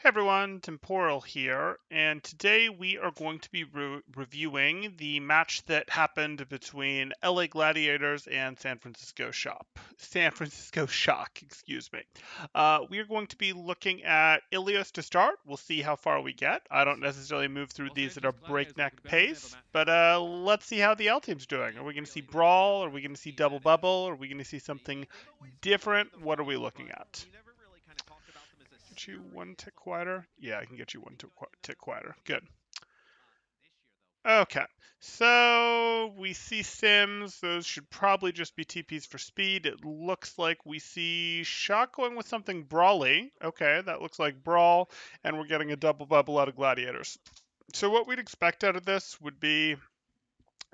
Hey everyone, Temporal here, and today we are going to be reviewing the match that happened between LA Gladiators and San Francisco Shock, excuse me. We are going to be looking at Ilios to start. We'll see how far we get. I don't necessarily move through Los these at a Angeles Gladiators will be breakneck back at the pace, match. but let's see how the L team's doing. Are we going to see Brawl? Are we going to see Double Bubble? Are we going to see something different? What are we looking at? Get you one tick quieter? Yeah, I can get you one tick quieter. Good. Okay, so we see Sims. Those should probably just be TPs for speed. It looks like we see Shock going with something brawly. Okay, that looks like Brawl, and we're getting a double bubble out of Gladiators. So what we'd expect out of this would be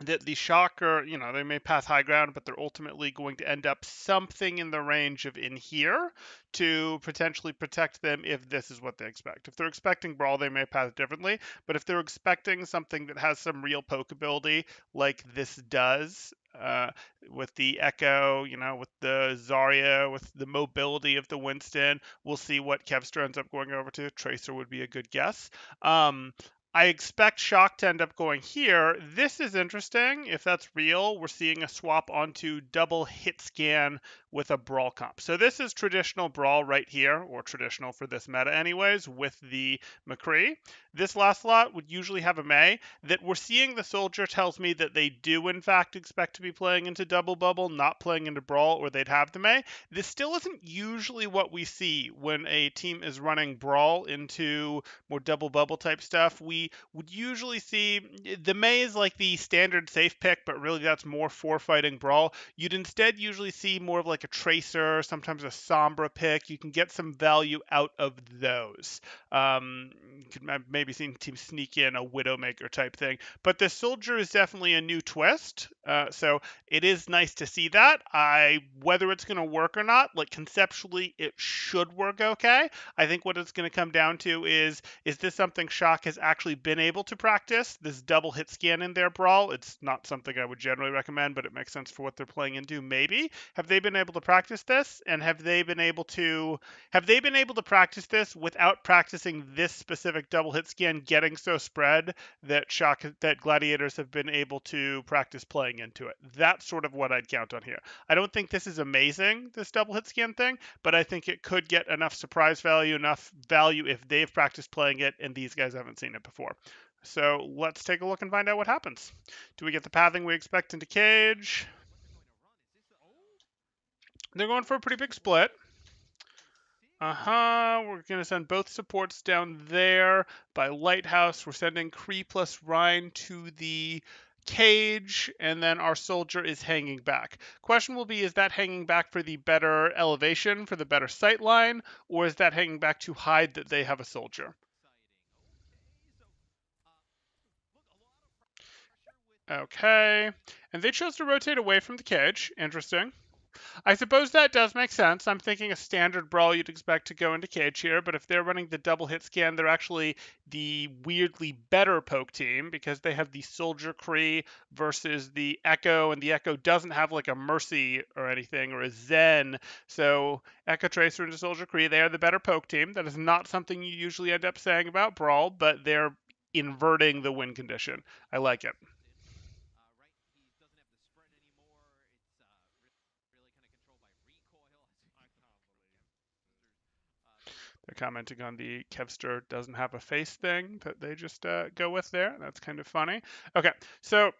that the Shocker, they may pass high ground, but they're ultimately going to end up something in the range of in here to potentially protect them if this is what they expect. If they're expecting Brawl, they may pass differently, but if they're expecting something that has some real poke ability, like this does, with the Echo, with the Zarya, with the mobility of the Winston, we'll see what Kevster ends up going over to. Tracer would be a good guess. I expect Shock to end up going here. This is interesting. If that's real, we're seeing a swap onto double hit scan with a Brawl comp. So this is traditional Brawl right here, or traditional for this meta anyways, with the McCree. This last slot would usually have a Mei. That we're seeing the Soldier tells me that they do in fact expect to be playing into Double Bubble, not playing into Brawl, or they'd have the Mei. This still isn't usually what we see when a team is running Brawl into more double bubble type stuff. We would usually see the Mei is like the standard safe pick, but really that's more for fighting Brawl. You'd instead usually see more of like a Tracer, sometimes a Sombra pick. You can get some value out of those. You could maybe see teams sneak in a Widowmaker type thing. But the Soldier is definitely a new twist. So it is nice to see that. Whether it's going to work or not, like conceptually, it should work okay. I think what it's going to come down to is this something Shock has actually been able to practice? This double hit scan in their Brawl, it's not something I would generally recommend, but it makes sense for what they're playing into. Maybe have they been able to practice this, and have they been able to practice this without practicing this specific double hit scan getting so spread that Gladiators have been able to practice playing into it? That's sort of what I'd count on here. I don't think this is amazing, this double hit scan thing, but I think it could get enough surprise value, enough value if they've practiced playing it and these guys haven't seen it before. So let's take a look and find out what happens. Do we get the pathing we expect into Cage? They're going for a pretty big split. We're going to send both supports down there by Lighthouse. We're sending Kree plus Rhine to the Cage, and then our Soldier is hanging back. Question will be, is that hanging back for the better elevation, for the better sight line, or is that hanging back to hide that they have a Soldier? Okay. And they chose to rotate away from the Cage. Interesting. I suppose that does make sense. I'm thinking a standard Brawl you'd expect to go into Cage here, but if they're running the double hit scan, they're actually the weirdly better poke team because they have the Soldier Kree versus the Echo, and the Echo doesn't have like a Mercy or anything or a Zen. So Echo Tracer and Soldier Kree, they are the better poke team. That is not something you usually end up saying about Brawl, but they're inverting the win condition. I like it. They're commenting on the Kevster doesn't have a face thing that they just go with there. That's kind of funny. Okay, so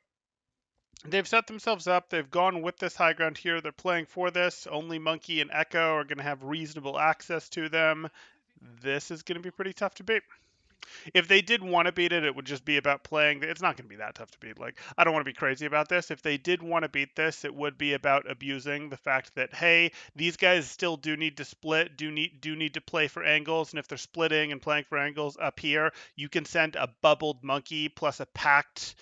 they've set themselves up. They've gone with this high ground here. They're playing for this. Only Monkey and Echo are going to have reasonable access to them. This is going to be pretty tough to beat. If they did want to beat it, it would just be about playing. It's not going to be that tough to beat. Like, I don't want to be crazy about this. If they did want to beat this, it would be about abusing the fact that, hey, these guys still do need to split, do need to play for angles, and if they're splitting and playing for angles up here, you can send a bubbled monkey plus a packed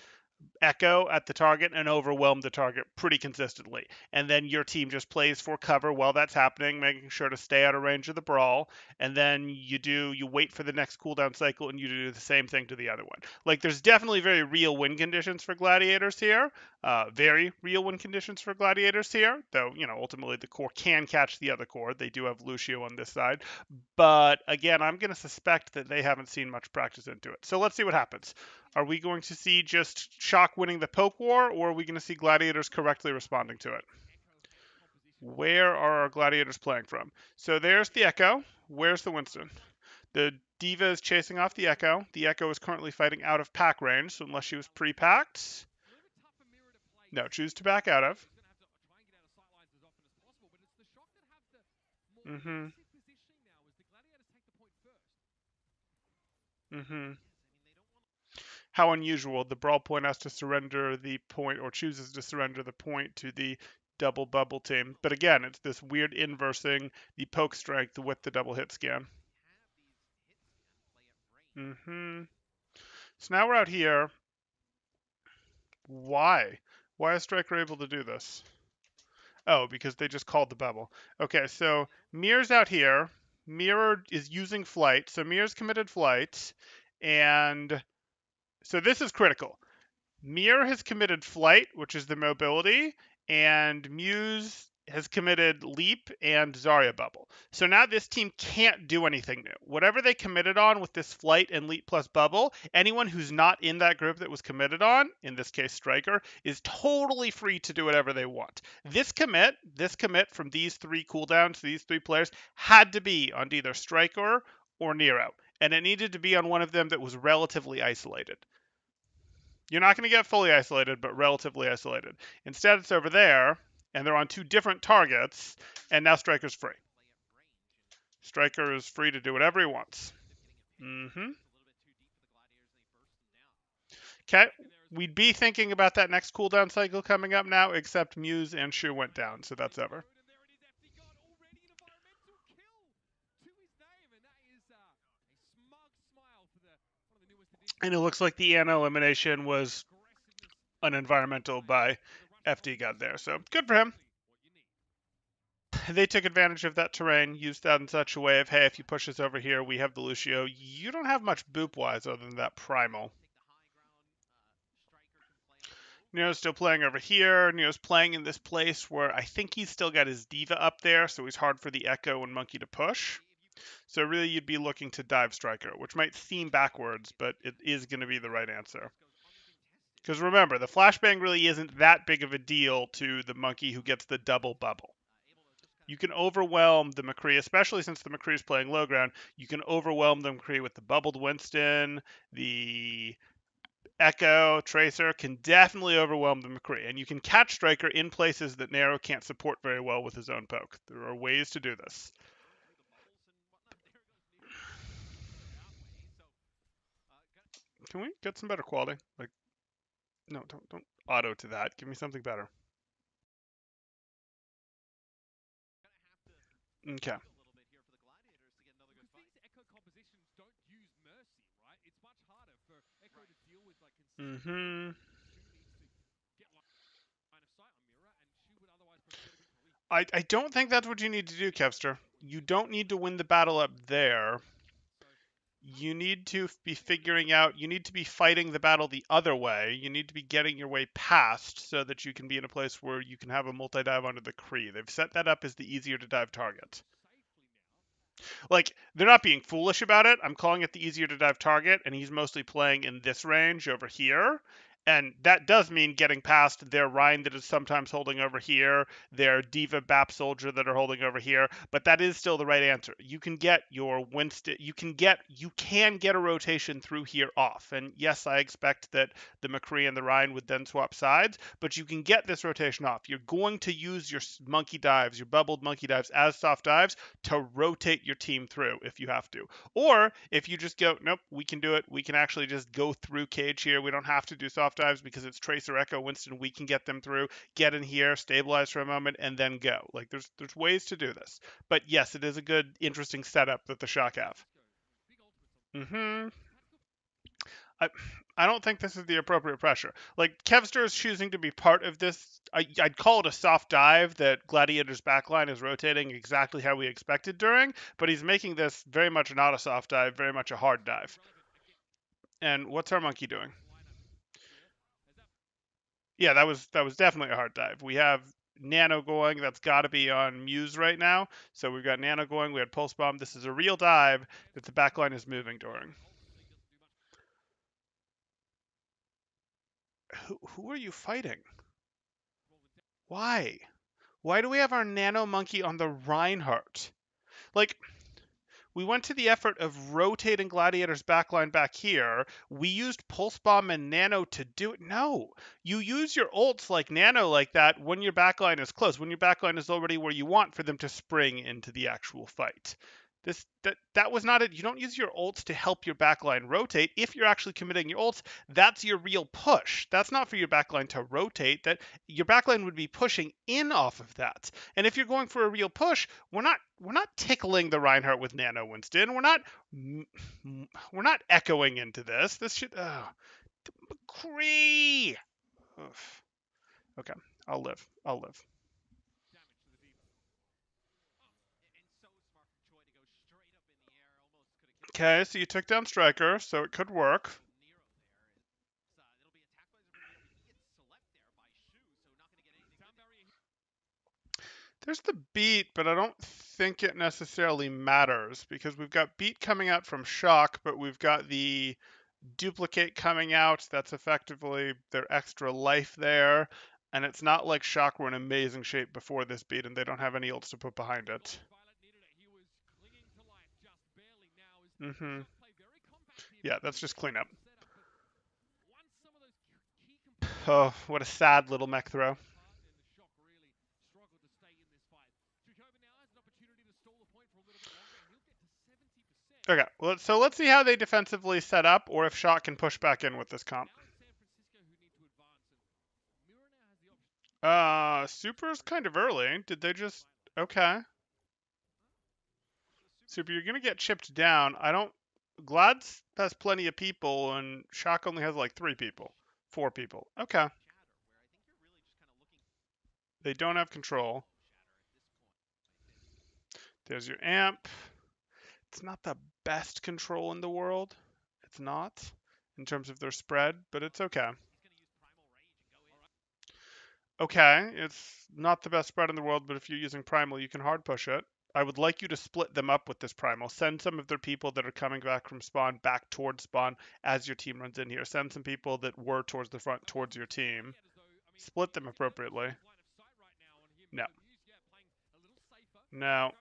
echo at the target and overwhelm the target pretty consistently. And then your team just plays for cover while that's happening, making sure to stay out of range of the brawl. And then you wait for the next cooldown cycle and you do the same thing to the other one. Like there's definitely very real win conditions for gladiators here. Very real win conditions for gladiators here, though, ultimately the core can catch the other core. They do have Lucio on this side. But again, I'm going to suspect that they haven't seen much practice into it. So let's see what happens. Are we going to see just Shock winning the poke war, or are we going to see gladiators correctly responding to it? Where are our gladiators playing from? So there's the Echo. Where's the Winston? The D.Va is chasing off the Echo. The Echo is currently fighting out of pack range, so unless she was pre-packed, no, choose to back out of. Mm-hmm. Mm-hmm. How unusual. The brawl point has to surrender the point, or chooses to surrender the point to the double bubble team. But again, it's this weird inversing the poke strength with the double hit scan. Mm-hmm. So now we're out here. Why? Why is Striker able to do this? Oh, because they just called the bubble. Okay, so Mirror's out here. Mirror is using flight. So Mirror's committed flight. And so this is critical. Mir has committed flight, which is the mobility, and Muse has committed leap and Zarya bubble. So now this team can't do anything new. Whatever they committed on with this flight and leap plus bubble, anyone who's not in that group that was committed on, in this case Striker, is totally free to do whatever they want. This commit from these three cooldowns, these three players, had to be on either Striker or Nero. And it needed to be on one of them that was relatively isolated. You're not going to get fully isolated, but relatively isolated. Instead, it's over there, and they're on two different targets, and now Striker's free. Striker is free to do whatever he wants. Mm-hmm. Okay, we'd be thinking about that next cooldown cycle coming up now, except Muse and Shu went down, so that's over. And it looks like the Ana elimination was an environmental by FD God there, so good for him. They took advantage of that terrain, used that in such a way of, hey, if you push us over here, we have the Lucio. You don't have much boop-wise other than that primal. Neo's still playing over here. Neo's playing in this place where I think he's still got his D.Va up there, so he's hard for the Echo and Monkey to push. So really you'd be looking to dive Striker, which might seem backwards, but it is going to be the right answer. Because remember, the flashbang really isn't that big of a deal to the Monkey who gets the double bubble. You can overwhelm the McCree, especially since the McCree is playing low ground. You can overwhelm the McCree with the bubbled Winston, the Echo, Tracer can definitely overwhelm the McCree. And you can catch Striker in places that Nero can't support very well with his own poke. There are ways to do this. Can we get some better quality? Like, no, don't auto to that. Give me something better. Okay. Mm-hmm. I don't think that's what you need to do, Kevster. You don't need to win the battle up there. You need to be figuring out, you need to be fighting the battle the other way. You need to be getting your way past so that you can be in a place where you can have a multi-dive onto the Kree. They've set that up as the easier to dive target. Like, they're not being foolish about it. I'm calling it the easier to dive target, and he's mostly playing in this range over here. And that does mean getting past their Rhine that is sometimes holding over here, their D.Va BAP soldier that are holding over here, but that is still the right answer. You can get your Winston, you can get a rotation through here off. And yes, I expect that the McCree and the Rhine would then swap sides, but you can get this rotation off. You're going to use your monkey dives, your bubbled monkey dives as soft dives to rotate your team through if you have to. Or if you just go, nope, we can do it. We can actually just go through cage here. We don't have to do soft dives because it's Tracer, Echo, Winston. We can get them through, get in here, stabilize for a moment, and then go. Like there's ways to do this. But yes, it is a good, interesting setup that the Shock have. Mm-hmm. I don't think this is the appropriate pressure. Like, Kevster is choosing to be part of this. I'd call it a soft dive that Gladiator's backline is rotating exactly how we expected during, but he's making this very much not a soft dive, very much a hard dive. And what's our monkey doing? Yeah, that was definitely a hard dive. We have Nano going. That's got to be on Muse right now. So we've got Nano going. We had Pulse Bomb. This is a real dive that the backline is moving during. Who are you fighting? Why? Why do we have our Nano Monkey on the Reinhardt? Like, we went to the effort of rotating Gladiator's backline back here. We used Pulse Bomb and Nano to do it. No, you use your ults like Nano like that when your backline is close, when your backline is already where you want for them to spring into the actual fight. That was not it. You don't use your ults to help your backline rotate. If you're actually committing your ults, that's your real push. That's not for your backline to rotate. That your backline would be pushing in off of that. And if you're going for a real push, we're not tickling the Reinhardt with Nano Winston. We're not echoing into this. This should McCree. Okay, I'll live. Okay, so you took down Striker, so it could work. There's the beat, but I don't think it necessarily matters because we've got beat coming out from Shock, but we've got the duplicate coming out. That's effectively their extra life there. And it's not like Shock were in amazing shape before this beat and they don't have any ults to put behind it. Yeah, that's just cleanup. Oh, what a sad little mech throw. Okay, well, so let's see how they defensively set up, or if Shock can push back in with this comp. Super's kind of early. Did they just... Okay. Super, you're gonna get chipped down. Glad's has plenty of people, and Shock only has like 3 people. 4 people. Okay. They don't have control. There's your amp. It's not the best control in the world. It's not, in terms of their spread, but it's okay. Okay, it's not the best spread in the world, but if you're using Primal, you can hard push it. I would like you to split them up with this Primal. Send some of their people that are coming back from spawn back towards spawn as your team runs in here. Send some people that were towards the front towards your team. Split them appropriately. No. No.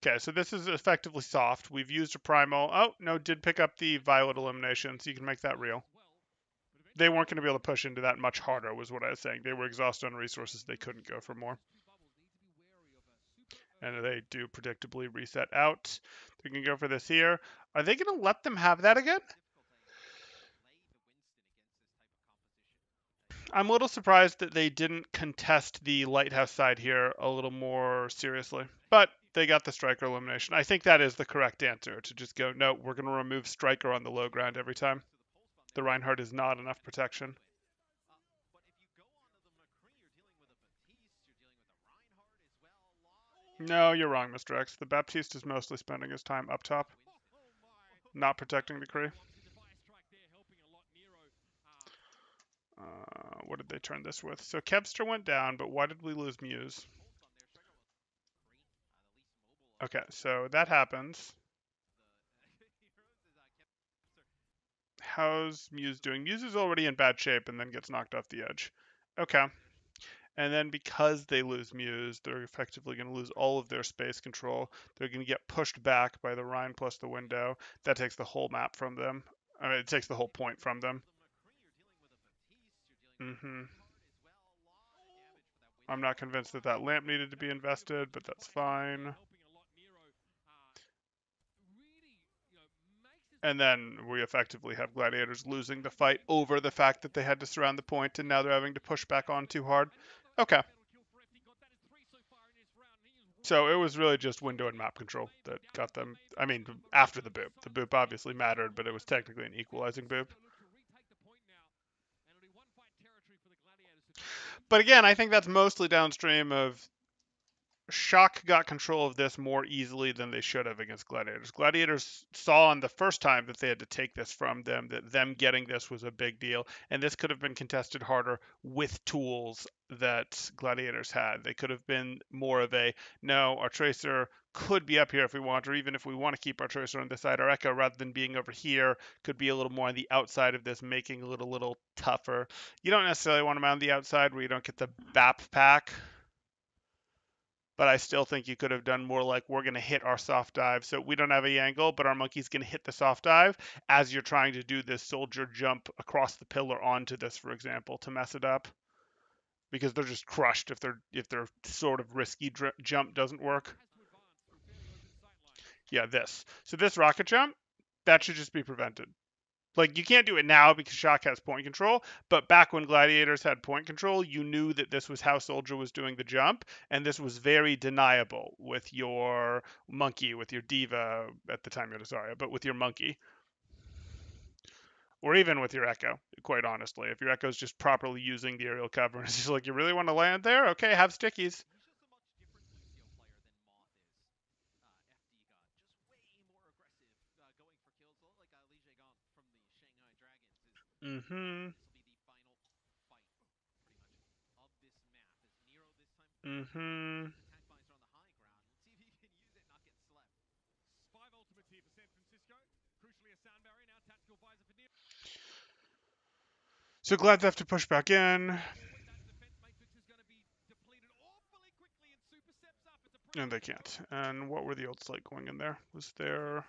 Okay, so this is effectively soft. We've used a Primal. Oh, no, did pick up the Violet elimination, so you can make that real. They weren't going to be able to push into that much harder, was what I was saying. They were exhausted on resources. They couldn't go for more. And they do predictably reset out. They can go for this here. Are they going to let them have that again? I'm a little surprised that they didn't contest the Lighthouse side here a little more seriously. But they got the Striker elimination. I think that is the correct answer, to just go, no, we're going to remove Striker on the low ground every time. The Reinhardt is not enough protection. No, you're wrong, Mr. X. The Baptiste is mostly spending his time up top, not protecting the Kree. What did they turn this with? So Kevster went down, but why did we lose Muse? Okay, so that happens. How's Muse doing? Muse is already in bad shape and then gets knocked off the edge. Okay. And then because they lose Muse, they're effectively going to lose all of their space control. They're going to get pushed back by the Rhine plus the window. That takes the whole map from them. I mean, it takes the whole point from them. I'm not convinced that that lamp needed to be invested, but that's fine. And then we effectively have Gladiators losing the fight over the fact that they had to surround the point, and now they're having to push back on too hard. Okay. So it was really just window and map control that got them. I mean, after the boop. The boop obviously mattered, but it was technically an equalizing boop. But again, I think that's mostly downstream of Shock got control of this more easily than they should have against Gladiators. Gladiators saw on the first time that they had to take this from them, that them getting this was a big deal, and this could have been contested harder with tools that Gladiators had. They could have been more of a, no, our Tracer could be up here if we want, or even if we want to keep our Tracer on this side, our Echo, rather than being over here, could be a little more on the outside of this, making it a little tougher. You don't necessarily want them on the outside where you don't get the BAP pack, but I still think you could have done more like, we're going to hit our soft dive. So we don't have a angle, but our monkey's going to hit the soft dive as you're trying to do this soldier jump across the pillar onto this, for example, to mess it up. Because they're just crushed if their sort of risky jump doesn't work. Yeah, this. So this rocket jump, that should just be prevented. Like, you can't do it now because Shock has point control, but back when Gladiators had point control, you knew that this was how Soldier was doing the jump, and this was very deniable with your monkey, with your diva at the time, sorry, but with your monkey. Or even with your Echo, quite honestly. If your Echo's just properly using the aerial cover, and it's just like, you really want to land there? Okay, have stickies. Mm-hmm. Mm-hmm. So Glad they have to push back in. And they can't. And what were the ults like going in there? Was there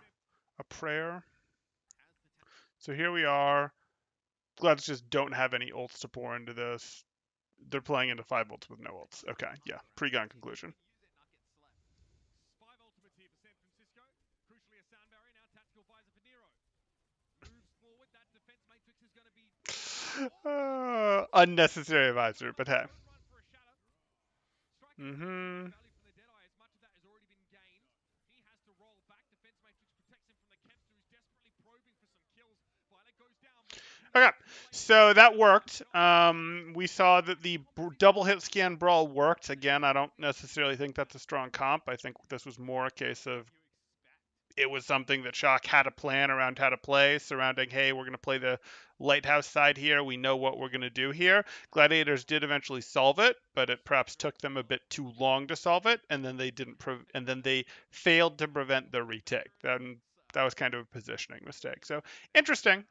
a prayer? So here we are. Glads just don't have any ults to pour into this. They're playing into 5 ults with no ults. Okay, yeah. Pre-gun conclusion. Unnecessary advisor, but hey. Mm-hmm. Okay, so that worked. We saw that the double hit scan brawl worked. Again, I don't necessarily think that's a strong comp. I think this was more a case of it was something that Shock had a plan around how to play, surrounding, hey, we're going to play the Lighthouse side here. We know what we're going to do here. Gladiators did eventually solve it, but it perhaps took them a bit too long to solve it, and then they didn't, and then they failed to prevent the retake. Then that was kind of a positioning mistake. So interesting.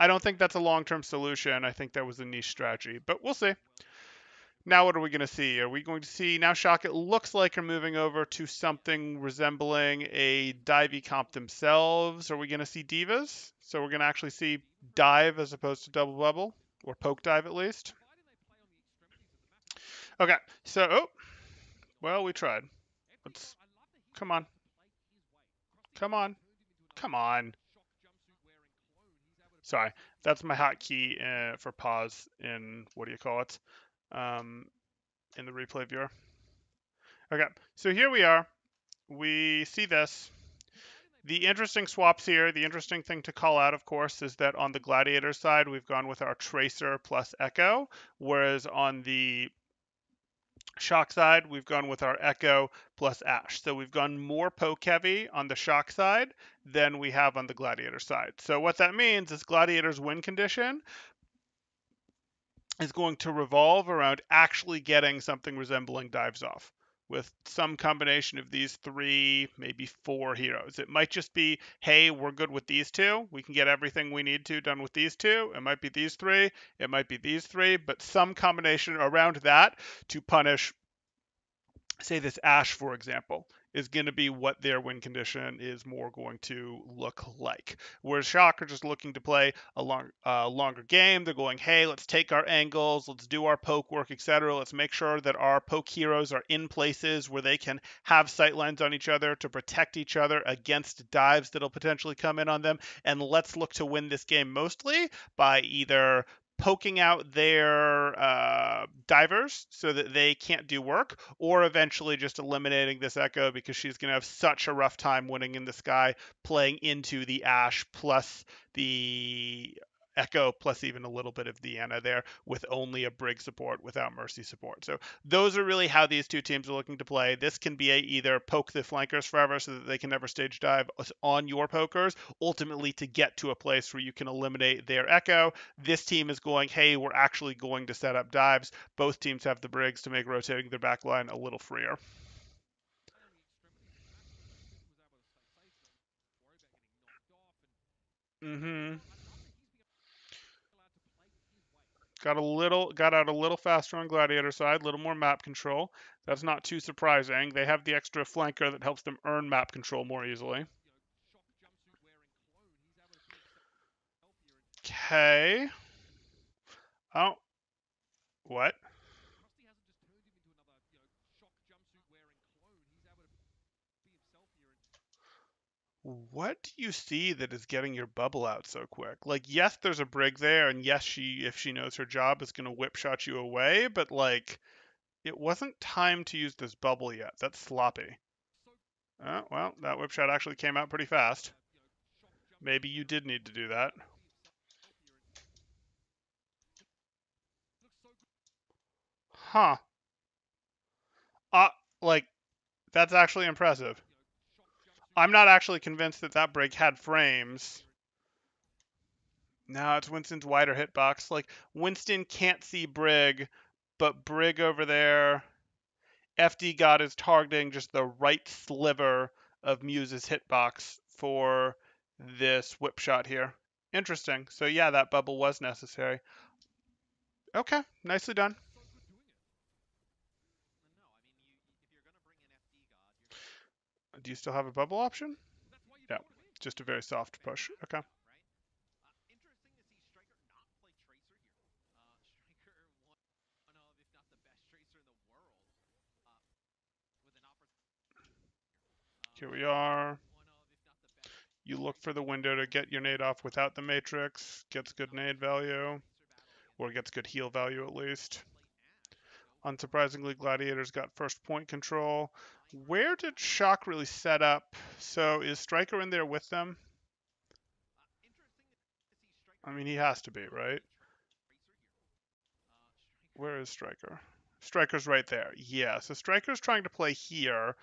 I don't think that's a long-term solution. I think that was a niche strategy, but we'll see. Now what are we going to see? Are we going to see, now Shock, it looks like are moving over to something resembling a divey comp themselves. Are we going to see divas? So we're going to actually see dive as opposed to double bubble, or poke dive at least. Okay, so, oh, well, we tried. Let's, come on. Come on. Come on. Sorry, that's my hotkey for pause in, what do you call it, in the replay viewer. Okay, so here we are. We see this. The interesting swaps here, the interesting thing to call out, of course, is that on the Gladiator side, we've gone with our Tracer plus Echo, whereas on the Shock side, we've gone with our Echo plus Ash. So we've gone more poke heavy on the Shock side than we have on the Gladiator side. So what that means is Gladiator's win condition is going to revolve around actually getting something resembling dives off with some combination of these 3, maybe 4 heroes. It might just be, hey, we're good with these 2. We can get everything we need to done with these 2. It might be these 3. It might be these 3, but some combination around that to punish, say, this Ash, for example, is going to be what their win condition is more going to look like. Whereas Shock are just looking to play a longer game. They're going, hey, let's take our angles, let's do our poke work, etc. Let's make sure that our poke heroes are in places where they can have sightlines on each other to protect each other against dives that'll potentially come in on them. And let's look to win this game mostly by either poking out their divers so that they can't do work, or eventually just eliminating this Echo because she's going to have such a rough time winning in the sky, playing into the Ashe plus the Echo plus even a little bit of Deanna there with only a Brig support without Mercy support. So those are really how these two teams are looking to play. This can be a either poke the flankers forever so that they can never stage dive on your pokers, ultimately to get to a place where you can eliminate their Echo. This team is going, hey, we're actually going to set up dives. Both teams have the Brigs to make rotating their backline a little freer. Mm-hmm. Got out a little faster on Gladiator side, a little more map control. That's not too surprising. They have the extra flanker that helps them earn map control more easily. Okay. Oh, what? What do you see that is getting your bubble out so quick? Like, yes, there's a Brig there, and yes, if she knows her job, is gonna whip shot you away, but like, it wasn't time to use this bubble yet. That's sloppy. Well, that whip shot actually came out pretty fast. Maybe you did need to do that. Huh. Uh, like, that's actually impressive. I'm not actually convinced that that Brig had frames. No, it's Winston's wider hitbox. Like, Winston can't see Brig, but Brig over there, FD God is targeting just the right sliver of Muse's hitbox for this whip shot here. Interesting. So yeah, that bubble was necessary. Okay, nicely done. Do you still have a bubble option? Yeah, just a very soft push. Okay. Here we are. You look for the window to get your nade off without the matrix. Gets good nade value, or gets good heal value at least. Unsurprisingly, Gladiator's got first point control. Where did Shock really set up? So is Striker in there with them? I mean, he has to be, right? Where is Striker? Striker's right there. Yeah, so Striker's trying to play here,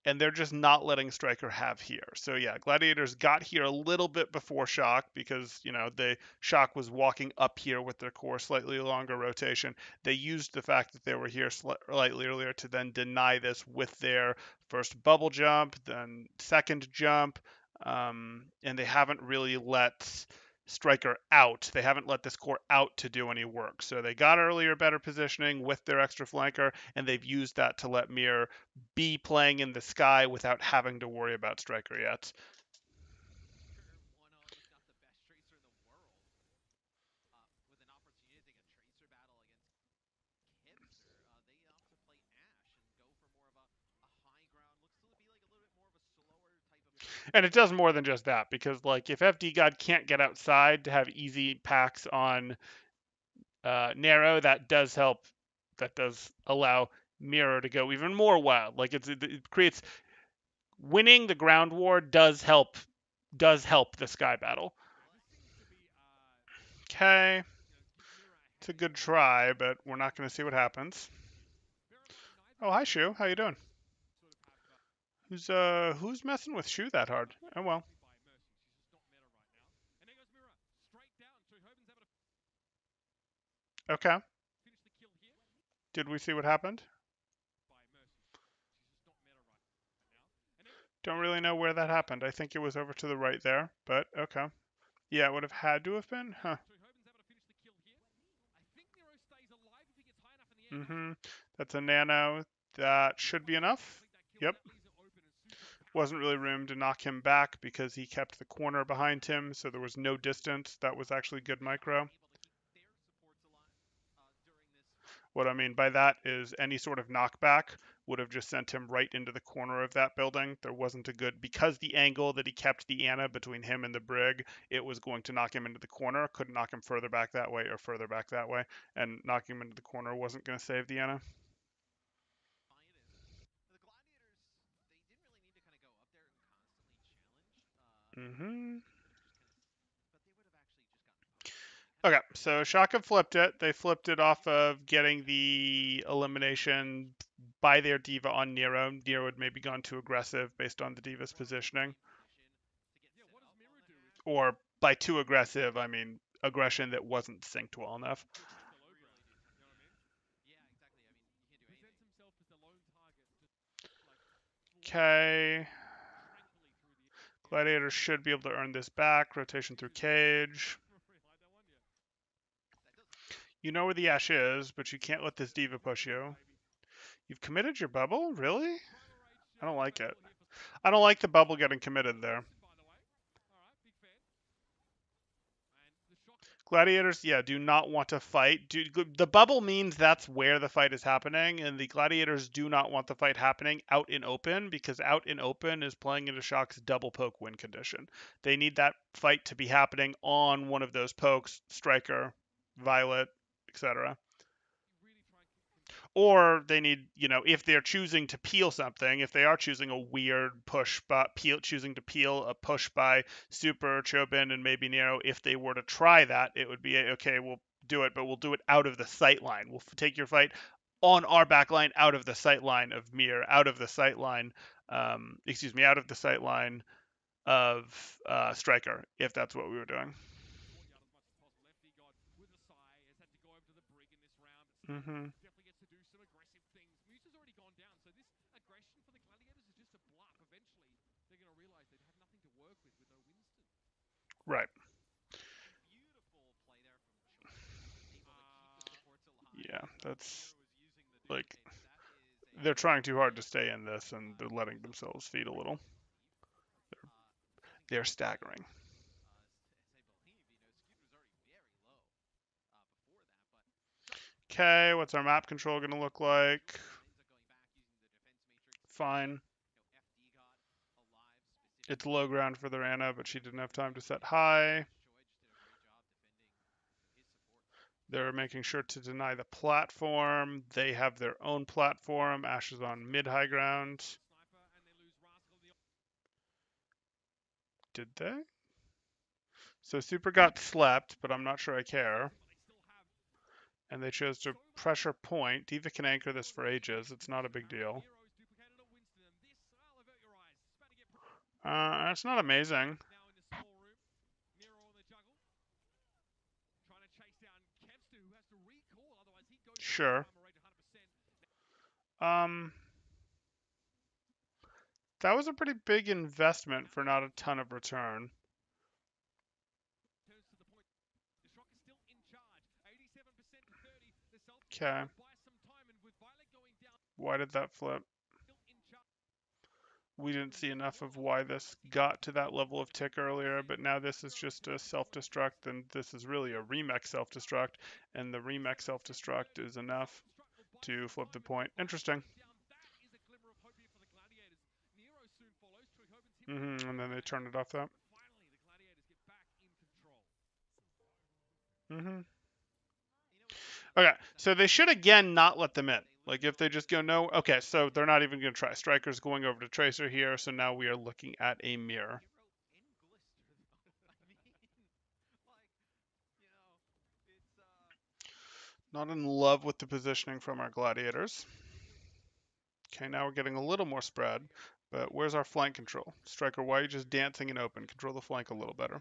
and they're just not letting Striker have here. So yeah, Gladiators got here a little bit before Shock because, the Shock was walking up here with their core slightly longer rotation. They used the fact that they were here slightly earlier to then deny this with their first bubble jump, then second jump, and they haven't really let Striker out. They haven't let this core out to do any work. So they got earlier better positioning with their extra flanker, and they've used that to let Mir be playing in the sky without having to worry about Striker yet. And it does more than just that, because like if FD God can't get outside to have easy packs on Narrow, that does help. That does allow Mirror to go even more wild. Like it creates winning the ground war does help the sky battle. Okay, it's a good try, but we're not going to see what happens. Oh, hi Shu, how you doing? Who's messing with Shu that hard? Oh well. Okay. Did we see what happened? Don't really know where that happened. I think it was over to the right there, but okay. Yeah, it would have had to have been, huh? Mm-hmm. That's a nano. That should be enough. Yep. Wasn't really room to knock him back because he kept the corner behind him, so there was no distance. That was actually good micro. What I mean by that is any sort of knockback would have just sent him right into the corner of that building. There wasn't a good, because the angle that he kept the Ana between him and the brig, it was going to knock him into the corner. Couldn't knock him further back that way or further back that way, and knocking him into the corner wasn't going to save the Ana. Mm-hmm. Okay, so Shaka flipped it. They flipped it off of getting the elimination by their diva on Nero. Nero had maybe gone too aggressive based on the diva's positioning. Or by too aggressive, I mean aggression that wasn't synced well enough. Okay. Gladiator should be able to earn this back. Rotation through cage. You know where the Ash is, but you can't let this diva push you. You've committed your bubble? Really? I don't like it. I don't like the bubble getting committed there. Gladiators, yeah, do not want to fight. The bubble means that's where the fight is happening, and the gladiators do not want the fight happening out in open because out in open is playing into Shock's double poke win condition. They need that fight to be happening on one of those pokes, Striker, Violet, etc. Or they need, if they're choosing to peel something, if they are choosing a weird push, but choosing to peel a push by Super, Chobin, and maybe Nero, if they were to try that, it would be okay. We'll do it, but we'll do it out of the sight line. We'll take your fight on our back line, out of the sight line of Mir, out of the sight line, out of the sight line of Striker, if that's what we were doing. Mm-hmm. Right. Yeah, that's like they're trying too hard to stay in this and they're letting themselves feed a little. They're staggering. Okay, what's our map control going to look like? Fine. It's low ground for their Ana, but she didn't have time to set high. They're making sure to deny the platform. They have their own platform. Ash is on mid-high ground. Did they? So Super got slept, but I'm not sure I care. And they chose to pressure point. Diva can anchor this for ages. It's not a big deal. It's not amazing. Sure. That was a pretty big investment for not a ton of return. Okay. Why did that flip? We didn't see enough of why this got to that level of tick earlier, but now this is just a self-destruct, and this is really a remech self-destruct, and the remech self-destruct is enough to flip the point. Interesting. And then they turn it off that. Okay, so they should again not let them in. Like if they just go no, okay, so they're not even going to try. Striker's going over to Tracer here, so now we are looking at a mirror. Not in love with the positioning from our gladiators. Okay, now we're getting a little more spread, but where's our flank control? Striker, why are you just dancing in open? Control the flank a little better.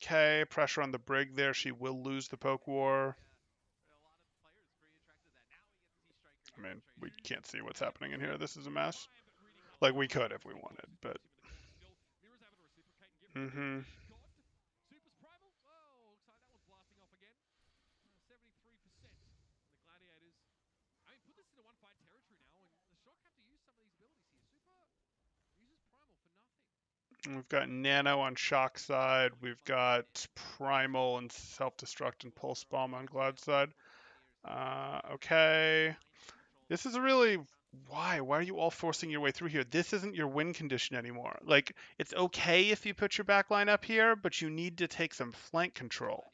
Okay, pressure on the brig there. She will lose the poke war. I mean, we can't see what's happening in here. This is a mess. Like, we could if we wanted, but... We've got Nano on Shock side. We've got Primal and Self-Destruct and Pulse Bomb on Glad side. Okay. This is really why? Why are you all forcing your way through here? This isn't your win condition anymore. Like, it's okay if you put your back line up here, but you need to take some flank control.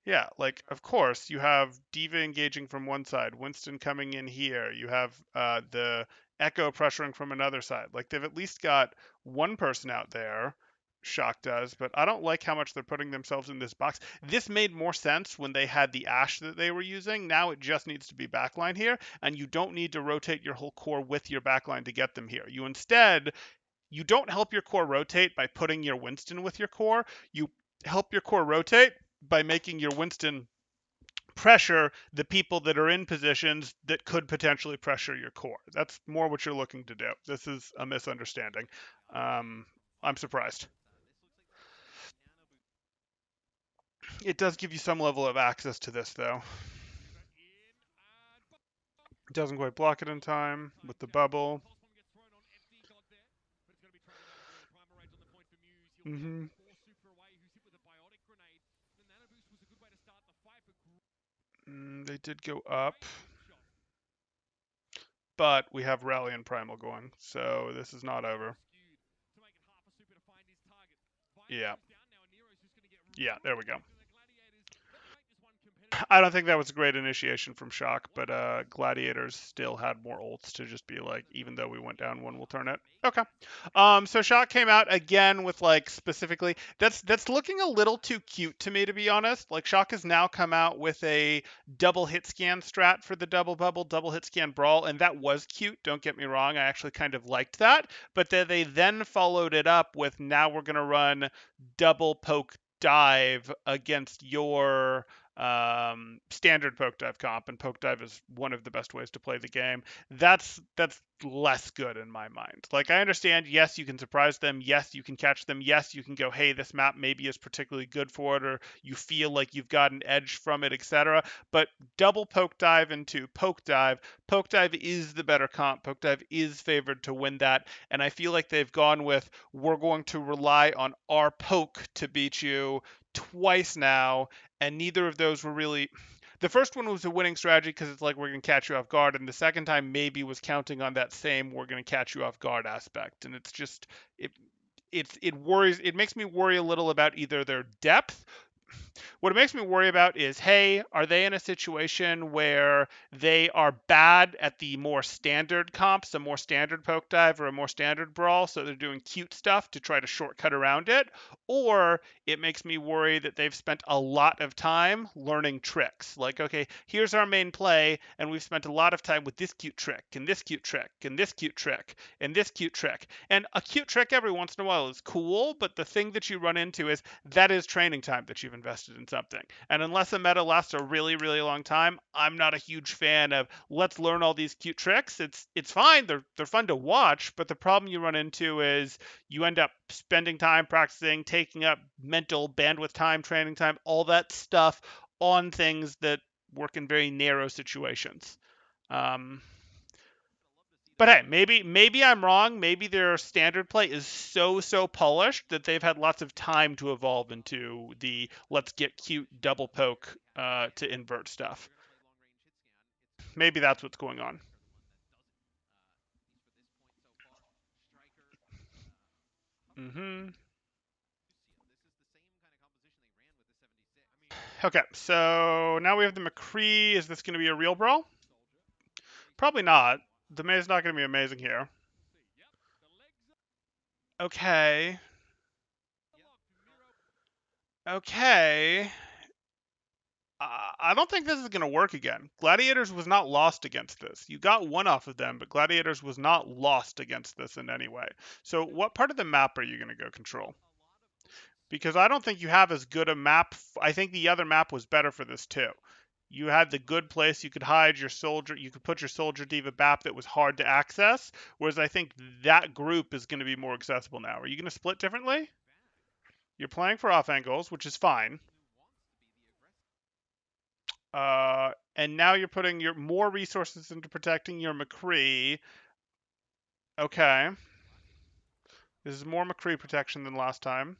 Yeah, like, of course, you have Diva engaging from one side, Winston coming in here. You have the Echo pressuring from another side. Like, they've at least got one person out there. Shock does, but I don't like how much they're putting themselves in this box. This made more sense when they had the Ash that they were using. Now it just needs to be backline here, and you don't need to rotate your whole core with your backline to get them here. You don't help your core rotate by putting your Winston with your core. You help your core rotate by making your Winston pressure the people that are in positions that could potentially pressure your core. That's more what you're looking to do. This is a misunderstanding. I'm surprised. It does give you some level of access to this, though. It doesn't quite block it in time with the bubble. hmm they did go up, but we have Rally and Primal going, so this is not over. Yeah. Yeah, there we go. I don't think that was a great initiation from Shock, but Gladiators still had more ults to just be like, even though we went down one, we'll turn it. Okay. So Shock came out again with like specifically that's looking a little too cute to me, to be honest. Like Shock has now come out with a double hit scan strat for the double bubble, double hit scan brawl, and that was cute. Don't get me wrong, I actually kind of liked that. But they then followed it up with now we're gonna run double poke dive against your standard poke dive comp, and poke dive is one of the best ways to play the game. That's less good in my mind. Like I understand, yes, you can surprise them, yes, you can catch them, yes, you can go, hey, this map maybe is particularly good for it, or you feel like you've got an edge from it, etc. But double poke dive is the better comp. Poke dive is favored to win that, and I feel like they've gone with we're going to rely on our poke to beat you twice now, and neither of those were really. The first one was a winning strategy because it's like we're going to catch you off guard, and the second time maybe was counting on that same we're going to catch you off guard aspect, and it's just it it makes me worry a little about either their depth. What it makes me worry about is, hey, are they in a situation where they are bad at the more standard comps, a more standard poke dive or a more standard brawl, so they're doing cute stuff to try to shortcut around it? Or it makes me worry that they've spent a lot of time learning tricks. Like, okay, here's our main play, and we've spent a lot of time with this cute trick, and this cute trick, and this cute trick, and this cute trick. And a cute trick every once in a while is cool, but the thing that you run into is that is training time that you've invested in something. And unless a meta lasts a really, really long time, I'm not a huge fan of let's learn all these cute tricks. It's fine, they're fun to watch, but the problem you run into is you end up spending time practicing, taking up mental bandwidth time, training time, all that stuff on things that work in very narrow situations. Um, but hey, maybe I'm wrong. Maybe their standard play is so polished that they've had lots of time to evolve into the let's get cute double poke to invert stuff. Maybe that's what's going on. hmm Okay, so now we have the McCree. Is this going to be a real brawl? Probably not. The May's not going to be amazing here. Okay. Okay. I don't think this is going to work again. Gladiators was not lost against this. You got one off of them, but Gladiators was not lost against this in any way. So, what part of the map are you going to go control? Because I don't think you have as good a map. I think the other map was better for this too. You had the good place you could hide your soldier. You could put your soldier diva BAP that was hard to access. Whereas I think that group is going to be more accessible now. Are you going to split differently? You're playing for off angles, which is fine. And now you're putting your more resources into protecting your McCree. Okay. This is more McCree protection than last time.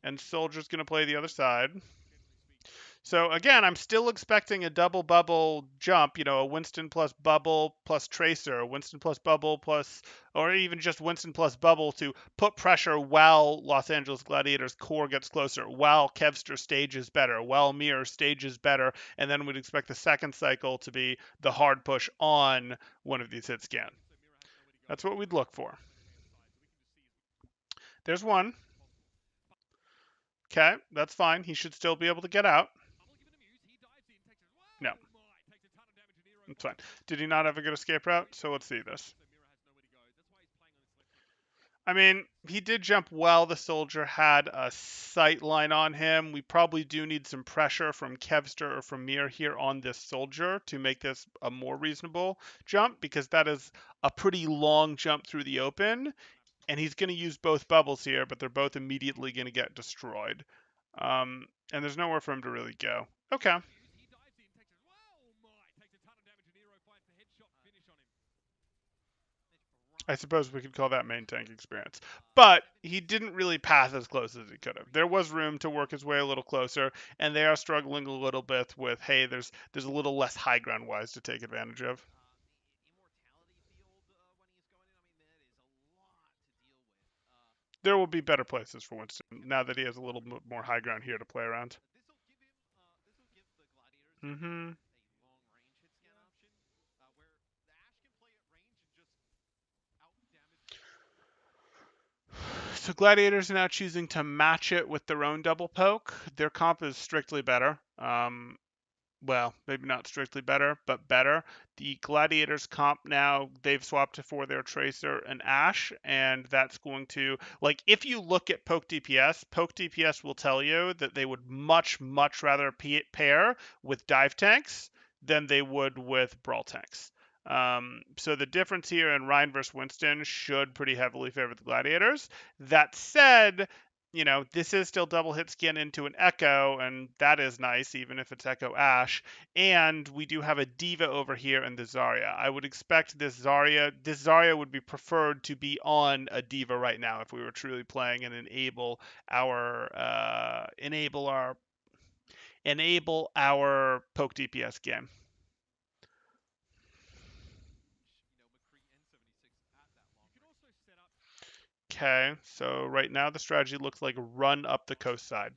And Soldier's going to play the other side. So again, I'm still expecting a double bubble jump, a Winston plus bubble plus tracer, a Winston plus bubble plus, or even just Winston plus bubble to put pressure while Los Angeles Gladiators core gets closer, while Kevster stages better, while Mir stages better, and then we'd expect the second cycle to be the hard push on one of these hit scan. That's what we'd look for. There's one. Okay, that's fine. He should still be able to get out. No, it's fine. Did he not have a good escape route? So let's see this. I mean, he did jump well. The soldier had a sight line on him. We probably do need some pressure from Kevster or from Mir here on this soldier to make this a more reasonable jump, because that is a pretty long jump through the open. And he's going to use both bubbles here, but they're both immediately going to get destroyed. And there's nowhere for him to really go. Okay. I suppose we could call that main tank experience. But he didn't really pass as close as he could have. There was room to work his way a little closer, and they are struggling a little bit with, hey, there's a little less high ground wise to take advantage of. There will be better places for Winston now that he has a little more high ground here to play around. Mm-hmm. So Gladiators are now choosing to match it with their own double poke. Their comp is strictly better. Well, maybe not strictly better, but better. The Gladiators comp now, they've swapped to for their Tracer and Ash, and that's going to, like, if you look at Poke DPS will tell you that they would much, much rather pair with dive tanks than they would with brawl tanks. So the difference here in Rein versus Winston should pretty heavily favor the Gladiators. That said, this is still double hit scan into an Echo, and that is nice, even if it's Echo Ash. And we do have a D.Va over here in the Zarya. I would expect this Zarya would be preferred to be on a D.Va right now if we were truly playing and enable our poke DPS game. Okay, so right now the strategy looks like run up the coast side.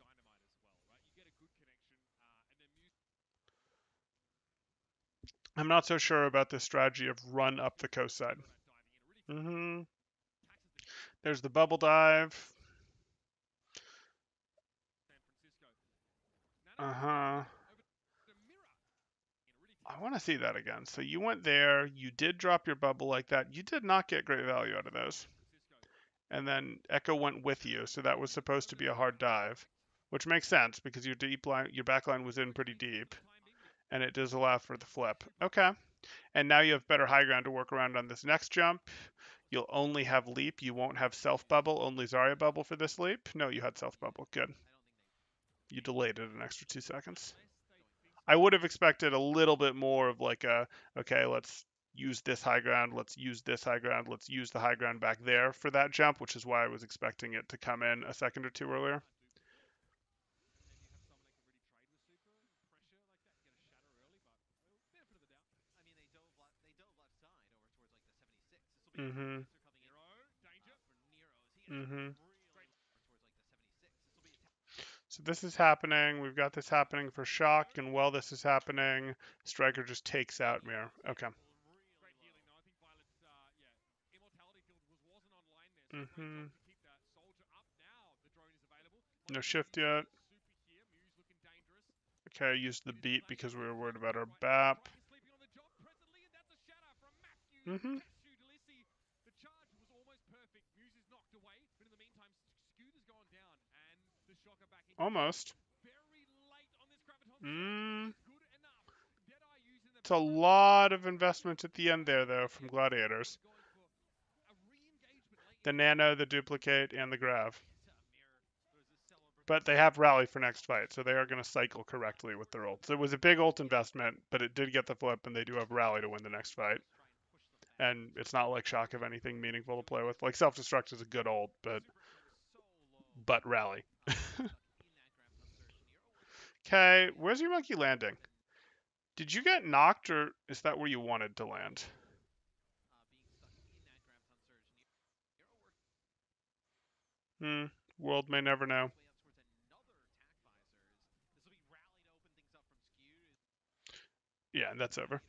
I'm not so sure about the strategy of run up the coast side. Mm-hmm. There's the bubble dive. Uh-huh. I want to see that again. So you went there, you did drop your bubble like that. You did not get great value out of those. And then Echo went with you, so that was supposed to be a hard dive, which makes sense because your backline was in pretty deep, and it does allow for the flip. Okay. And now you have better high ground to work around on this next jump. You'll only have leap. You won't have self bubble, only Zarya bubble for this leap. No, you had self bubble. Good. You delayed it an extra 2 seconds. I would have expected a little bit more of like okay, let's use this high ground, let's use this high ground, let's use the high ground back there for that jump, which is why I was expecting it to come in a second or two earlier. Mm-hmm. Mm-hmm. So this is happening. We've got this happening for Shock, and while this is happening, Striker just takes out Mir. Okay. Mm-hmm. No shift yet. Okay, I used the beat because we were worried about our BAP. Mm-hmm. Almost. Mm. It's a lot of investment at the end there, though, from Gladiators. The Nano, the Duplicate, and the Grav. But they have Rally for next fight, so they are going to cycle correctly with their ults. It was a big ult investment, but it did get the flip, and they do have Rally to win the next fight. And it's not like Shock of anything meaningful to play with. Like Self-Destruct is a good ult, but Rally. Okay, where's your monkey landing? Did you get knocked, or is that where you wanted to land? Hmm. World may never know. Yeah, that's over.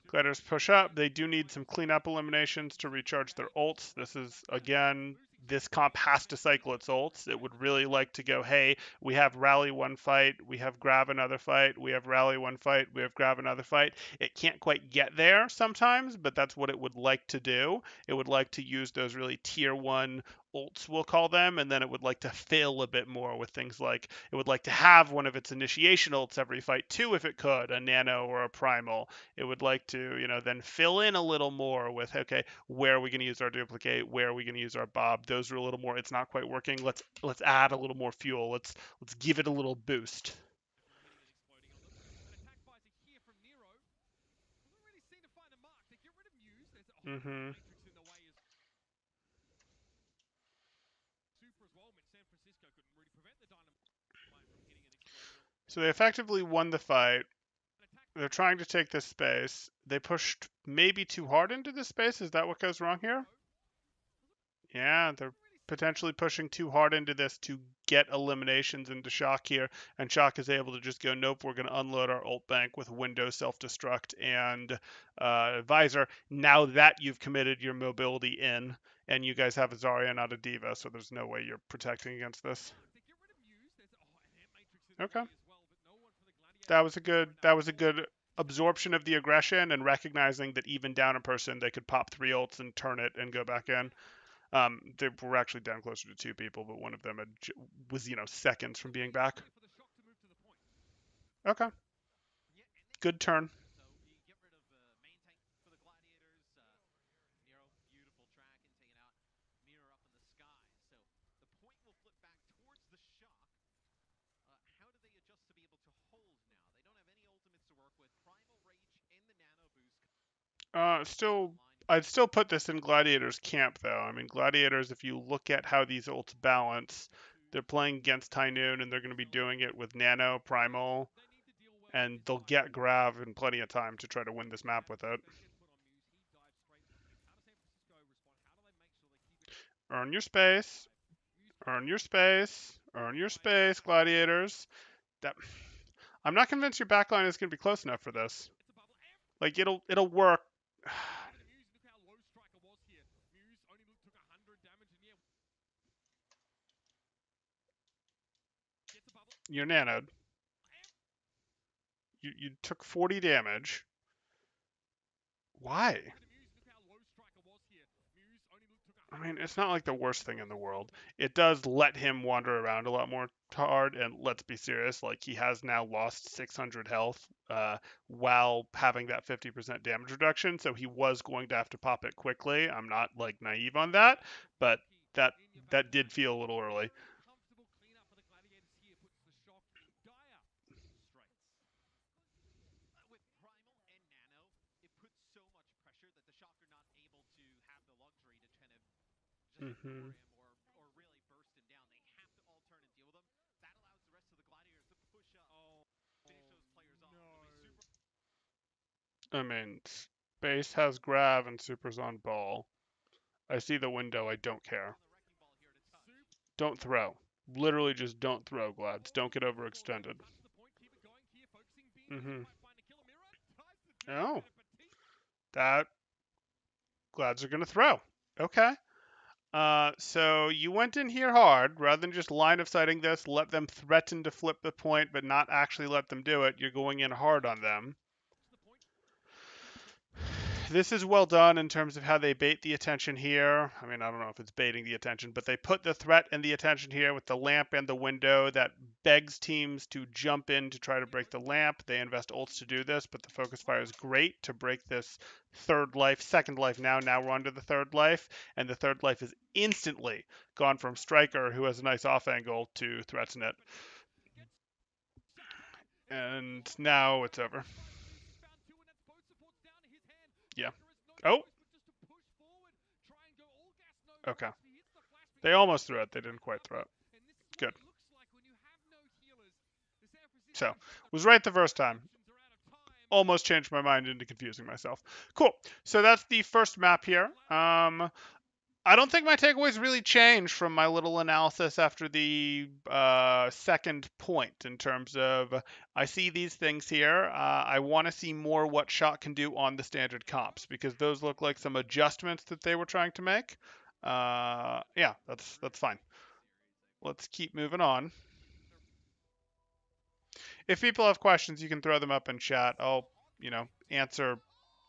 Gliders push up. They do need some cleanup eliminations to recharge their ults. This is, again, this comp has to cycle its ults. It would really like to go, hey, we have rally one fight, we have grab another fight, we have rally one fight, we have grab another fight. It can't quite get there sometimes, but that's what it would like to do. It would like to use those really tier one ults, we'll call them, and then it would like to fill a bit more with things like it would like to have one of its initiation ults every fight too, if it could, a nano or a primal. It would like to, then fill in a little more with, okay, where are we going to use our duplicate? Where are we going to use our bob? Those are a little more. It's not quite working. Let's add a little more fuel. Let's give it a little boost. Mm-hmm. So they effectively won the fight. They're trying to take this space. They pushed maybe too hard into this space. Is that what goes wrong here? Yeah, they're potentially pushing too hard into this to get eliminations into Shock here, and Shock is able to just go, nope, we're going to unload our ult bank with Windows self-destruct and Visor. Now that you've committed your mobility in, and you guys have a Zarya, not a D.Va, so there's no way you're protecting against this. Okay. That was a good absorption of the aggression and recognizing that even down a person, they could pop 3 ults and turn it and go back in. They were actually down closer to 2 people, but one of them was, seconds from being back. Okay, good turn. Still, I'd still put this in Gladiators camp, though. I mean, Gladiators, if you look at how these ults balance, they're playing against High Noon, and they're going to be doing it with Nano, Primal, and they'll get Grav in plenty of time to try to win this map with it. Earn your space. Earn your space. Earn your space, Gladiators. That I'm not convinced your backline is going to be close enough for this. Like it'll work. You're nanoed. You took 40 damage. Why? I mean, it's not like the worst thing in the world. It does let him wander around a lot more hard, and let's be serious, like he has now lost 600 health while having that 50% damage reduction, so he was going to have to pop it quickly. I'm not like naive on that, but that that did feel a little early. Hmm. I mean, Space has Grav and Super's on ball. I see the window. I don't care. Don't throw. Literally just don't throw, Glads. Don't get overextended. Hmm. Oh, that Glads are going to throw. Okay. So you went in here hard rather than just line of sighting this, let them threaten to flip the point, but not actually let them do it. You're going in hard on them. This is well done in terms of how they bait the attention here. I mean, I don't know if it's baiting the attention, but they put the threat and the attention here with the lamp and the window that begs teams to jump in to try to break the lamp. They invest ults to do this, but the focus fire is great to break this third life, second life now. Now we're under the third life, and the third life is instantly gone from Striker, who has a nice off angle, to threaten it. And now it's over. Yeah. Oh, okay. They almost threw it. They didn't quite throw it. Good. So, was right the first time. Almost changed my mind into confusing myself. Cool. So that's the first map here. I don't think my takeaways really changed from my little analysis after the second point in terms of I see these things here. I want to see more what Shot can do on the standard comps because those look like some adjustments that they were trying to make. Yeah, that's fine. Let's keep moving on. If people have questions, you can throw them up in chat. I'll answer.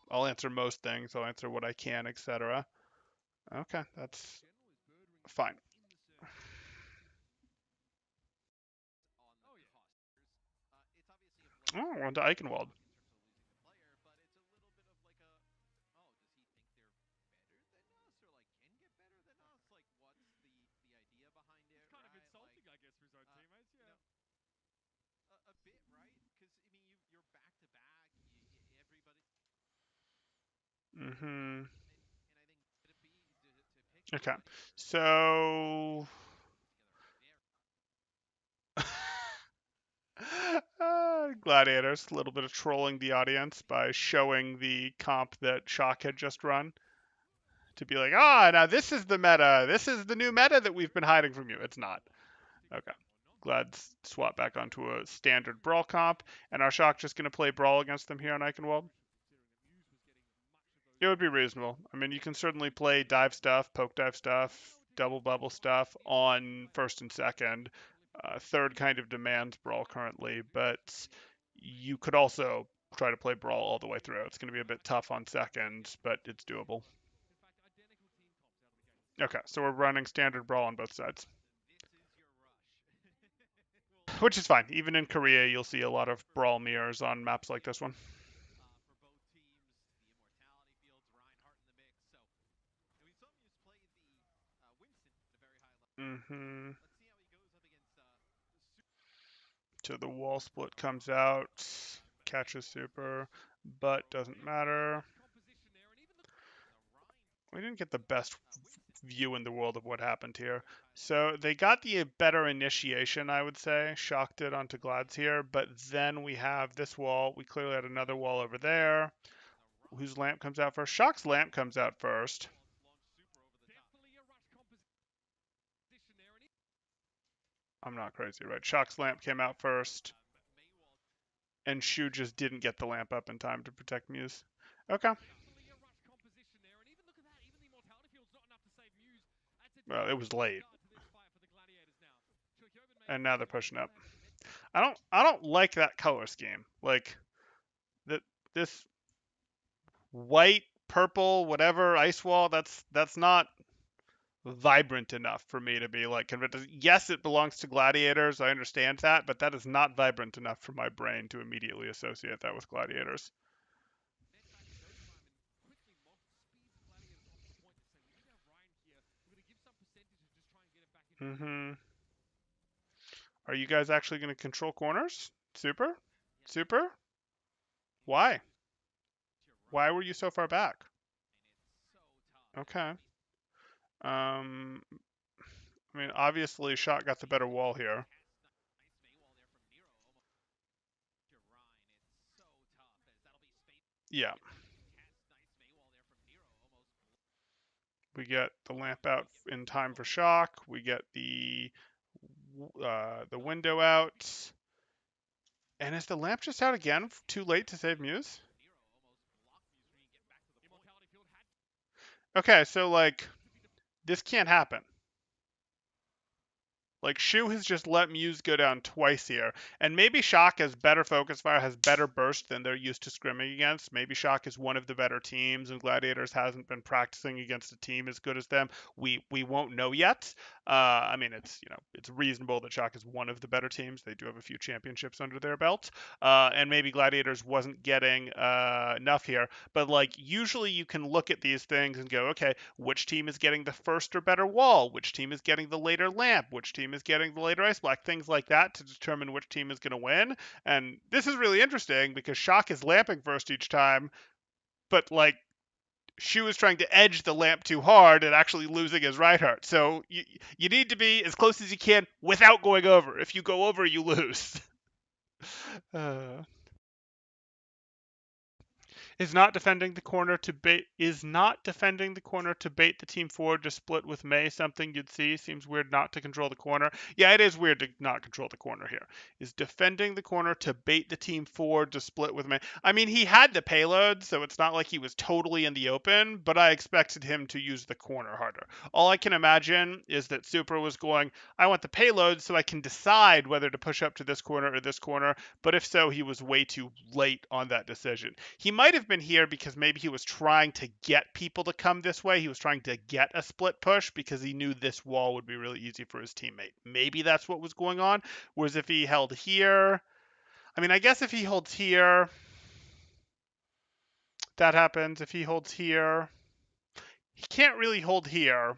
I'll answer most things. I'll answer what I can, etc. Okay, that's fine. Oh, we're on to Eichenwald. Mm-hmm. Okay, so Gladiators, a little bit of trolling the audience by showing the comp that Shock had just run to be like, now this is the meta. This is the new meta that we've been hiding from you. It's not. Okay. Glad swap back onto a standard Brawl comp. And our Shock just going to play Brawl against them here on Eichenwald? It would be reasonable. I mean, you can certainly play dive stuff, poke dive stuff, double bubble stuff on first and second. Third kind of demands Brawl currently, but you could also try to play Brawl all the way through. It's going to be a bit tough on second, but it's doable. Okay, so we're running standard Brawl on both sides. Which is fine. Even in Korea, you'll see a lot of Brawl mirrors on maps like this one. Mm-hmm. So the wall split comes out, catches super, but doesn't matter. We didn't get the best view in the world of what happened here. So they got the better initiation, I would say. Shocked it onto Glads here, but then we have this wall. We clearly had another wall over there. Whose lamp comes out first? Shock's lamp comes out first. I'm not crazy, right? Shock's lamp came out first. And Shu just didn't get the lamp up in time to protect Muse. Okay. Well, it was late. And now they're pushing up. I don't like that color scheme. Like that this white, purple, whatever ice wall, that's not vibrant enough for me to be like convinced. Yes, it belongs to Gladiators. I understand that, but that is not vibrant enough for my brain to immediately associate that with Gladiators. Mm-hmm. Are you guys actually going to control corners? Super? Super? Why? Why were you so far back? Okay. I mean, obviously, Shot got the better wall here. Yeah. We get the lamp out in time for Shock. We get the window out. And is the lamp just out again? Too late to save Muse? Okay, so like, this can't happen. Like, Shu has just let Muse go down twice here. And maybe Shock has better focus fire, has better burst than they're used to scrimming against. Maybe Shock is one of the better teams, and Gladiators hasn't been practicing against a team as good as them. We won't know yet. I mean, it's reasonable that Shock is one of the better teams. They do have a few championships under their belt. And maybe Gladiators wasn't getting enough here. But, like, usually you can look at these things and go, okay, which team is getting the first or better wall? Which team is getting the later lamp? Which team is getting the later ice block? Things like that to determine which team is going to win. And this is really interesting because Shock is lamping first each time, but like Shu is trying to edge the lamp too hard and actually losing his Reinhardt. So you need to be as close as you can without going over. If you go over, you lose. Uh, is not defending the corner to bait the team forward to split with May something you'd see? Seems weird not to control the corner. Yeah, it is weird to not control the corner here. Is defending the corner to bait the team forward to split with May? I mean, he had the payload, so it's not like he was totally in the open, but I expected him to use the corner harder. All I can imagine is that Super was going, I want the payload so I can decide whether to push up to this corner or this corner, but if so, he was way too late on that decision. He might have been here because maybe he was trying to get people to come this way. He was trying to get a split push because he knew this wall would be really easy for his teammate. Maybe that's what was going on. Whereas if he held here, I mean, I guess if he holds here, that happens. If he holds here, he can't really hold here,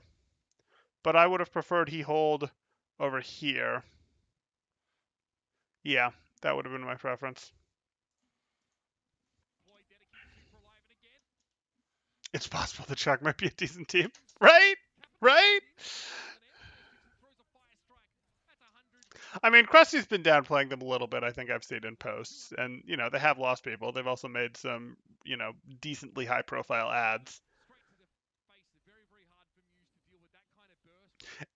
but I would have preferred he hold over here. Yeah, that would have been my preference. It's possible the Chuck might be a decent team, right? Right? I mean, Krusty's been downplaying them a little bit. I think I've seen in posts, and they have lost people. They've also made some decently high-profile ads,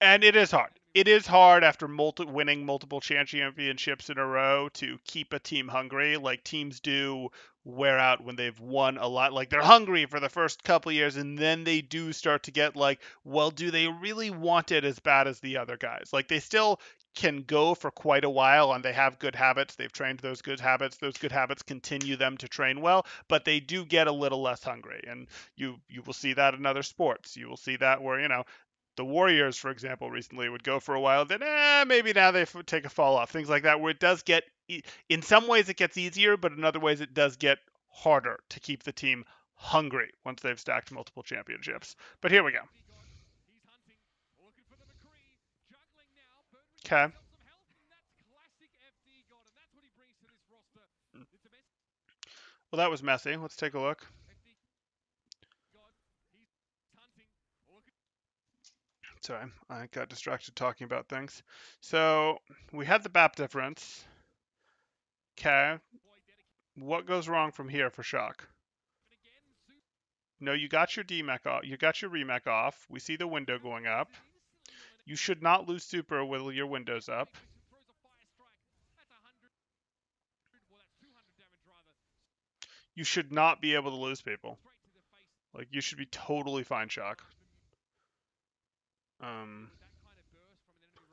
and it is hard. It is hard after winning multiple championships in a row to keep a team hungry. Like teams do wear out when they've won a lot. Like they're hungry for the first couple of years, and then they do start to get like, well, do they really want it as bad as the other guys? Like they still can go for quite a while and they have good habits. They've trained those good habits. Those good habits continue them to train well, but they do get a little less hungry. And you will see that in other sports. You will see that where, the Warriors, for example, recently would go for a while, then maybe now they take a fall off. Things like that, where it does get, in some ways, it gets easier, but in other ways, it does get harder to keep the team hungry once they've stacked multiple championships. But here we go. Okay. Well, that was messy. Let's take a look. Sorry, I got distracted talking about things. So we had the BAP difference. Okay. What goes wrong from here for Shock? No, you got your DMAC off. You got your remake off. We see the window going up. You should not lose super with your windows up. You should not be able to lose people. Like, you should be totally fine, Shock.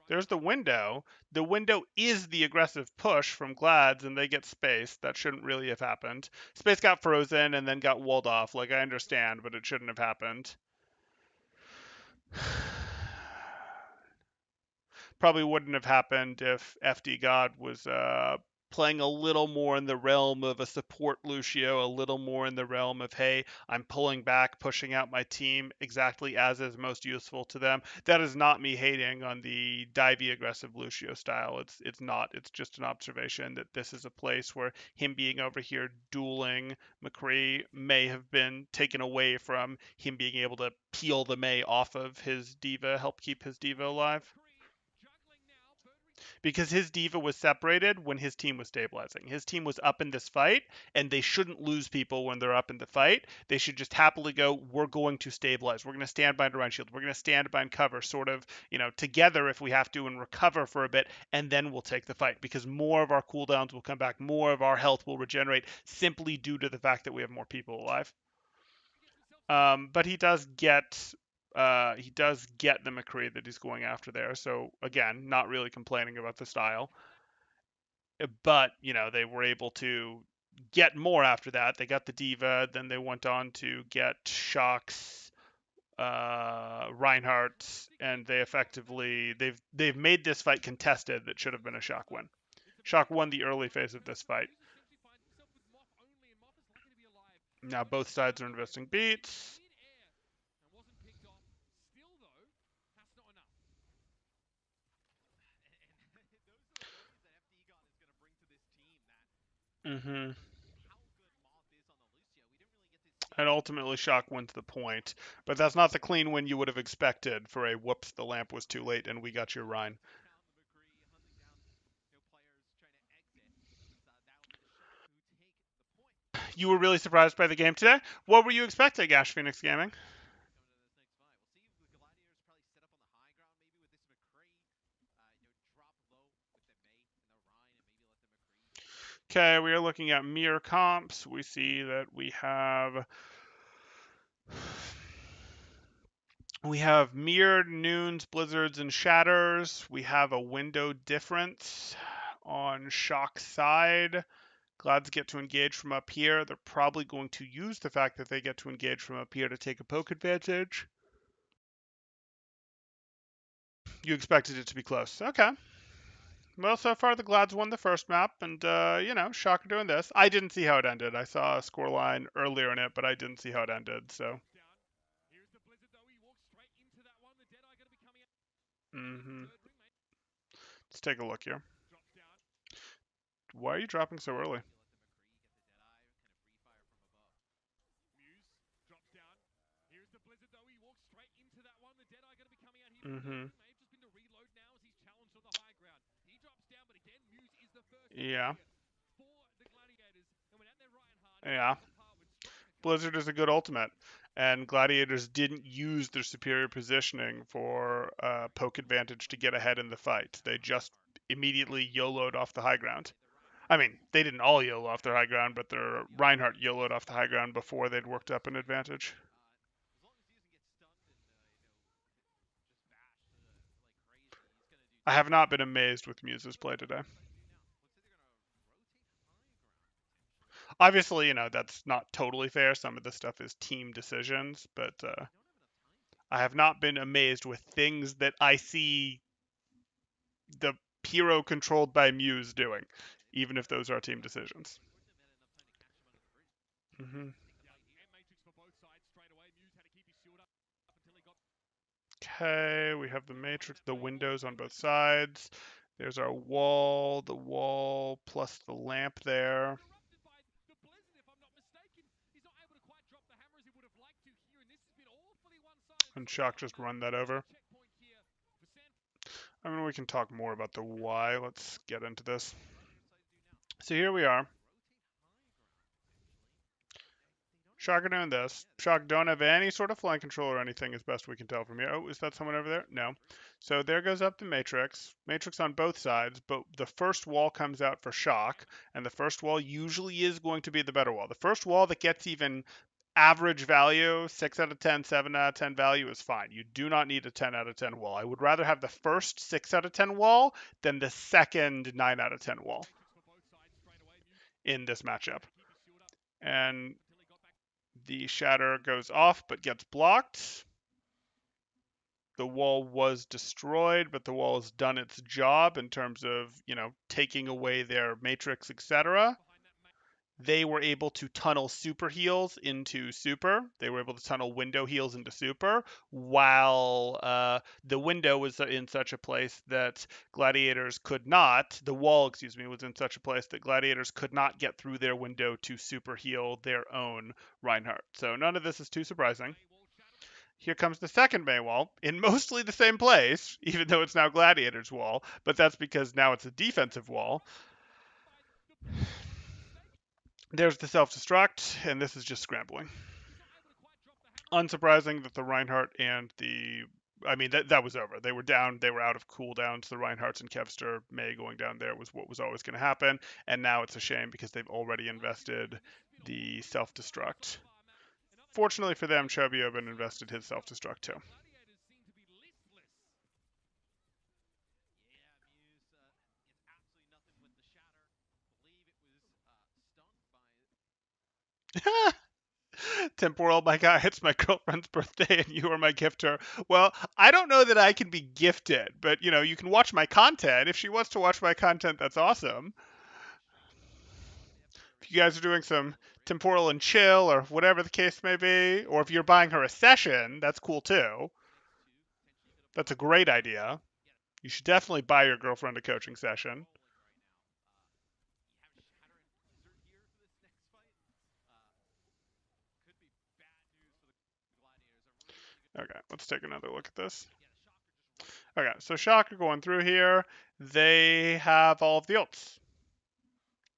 There's the window. The window is the aggressive push from Glads, and they get space. That shouldn't really have happened. Space got frozen and then got walled off. Like, I understand, but it shouldn't have happened. Probably wouldn't have happened if FD God was playing a little more in the realm of a support Lucio, a little more in the realm of, hey, I'm pulling back, pushing out my team exactly as is most useful to them. That is not me hating on the divey aggressive Lucio style. It's not. It's just an observation that this is a place where him being over here dueling McCree may have been taken away from him being able to peel the May off of his diva, help keep his diva alive, because his diva was separated when his team was stabilizing. His team was up in this fight, and they shouldn't lose people when they're up in the fight. They should just happily go, we're going to stabilize. We're going to stand behind Ryan Shield. We're going to stand behind cover, sort of, together if we have to, and recover for a bit, and then we'll take the fight, because more of our cooldowns will come back, more of our health will regenerate simply due to the fact that we have more people alive. But he does get the McCree that he's going after there. So again, not really complaining about the style. But they were able to get more after that. They got the diva, then they went on to get Shock's, Reinhardt, and they've made this fight contested that should have been a Shock win. Shock won the early phase of this fight. Now both sides are investing beats. Mm-hmm. And ultimately, Shock wins the point. But that's not the clean win you would have expected for a whoops, the lamp was too late and we got your Rhine. You were really surprised by the game today? What were you expecting, Ash Phoenix Gaming? Okay, we are looking at mirror comps. We see that we have mirrored noons, blizzards, and shatters. We have a window difference on Shock's side. Glads get to engage from up here. They're probably going to use the fact that they get to engage from up here to take a poke advantage. You expected it to be close. Okay. Well, so far the Glads won the first map, and, Shocker doing this. I didn't see how it ended. I saw a scoreline earlier in it, but I didn't see how it ended, so. Let's take a look here. Why are you dropping so early? Yeah. Yeah. Blizzard is a good ultimate, and Gladiators didn't use their superior positioning for poke advantage to get ahead in the fight. They just immediately YOLO'd off the high ground. I mean, they didn't all YOLO off their high ground, but their Reinhardt YOLO'd off the high ground before they'd worked up an advantage. I have not been amazed with Muse's play today. Obviously, that's not totally fair. Some of this stuff is team decisions, but I have not been amazed with things that I see the hero controlled by Muse doing, even if those are team decisions. Mm-hmm. Okay, we have the matrix, the windows on both sides. There's our wall, the wall plus the lamp there. And Shock just run that over. I mean, we can talk more about the why. Let's get into this. So here we are. Shock are doing this. Shock don't have any sort of flank control or anything as best we can tell from here. Oh, is that someone over there? No. So there goes up the Matrix. Matrix on both sides, but the first wall comes out for Shock, and the first wall usually is going to be the better wall. The first wall that gets even average value, 6 out of 10, 7 out of 10 value is fine. You do not need a 10 out of 10 wall. I would rather have the first 6 out of 10 wall than the second 9 out of 10 wall in this matchup. And the shatter goes off but gets blocked. The wall was destroyed, but the wall has done its job in terms of, taking away their matrix, etc. They were able to tunnel super heals into super. They were able to tunnel window heals into super, while the window was in such a place that gladiators could not. The wall, excuse me, was in such a place that gladiators could not get through their window to super heal their own Reinhardt. So none of this is too surprising. Here comes the second May wall in mostly the same place, even though it's now Gladiator's wall, but that's because now it's a defensive wall. There's the self-destruct, and this is just scrambling. Unsurprising that the Reinhardt and that was over. They were down. They were out of cooldowns. The Reinhardts and Kevster May going down there was what was always going to happen, and now it's a shame because they've already invested the self-destruct. Fortunately for them, Chobyobin invested his self-destruct too. Temporal, my guy, it's my girlfriend's birthday and you are my gifter. Well, I don't know that I can be gifted, but you can watch my content. If she wants to watch my content, that's awesome. If you guys are doing some temporal and chill or whatever the case may be, or if you're buying her a session, that's cool too. That's a great idea. You should definitely buy your girlfriend a coaching session. Okay, let's take another look at this. Okay, so Shocker going through here. They have all of the ults.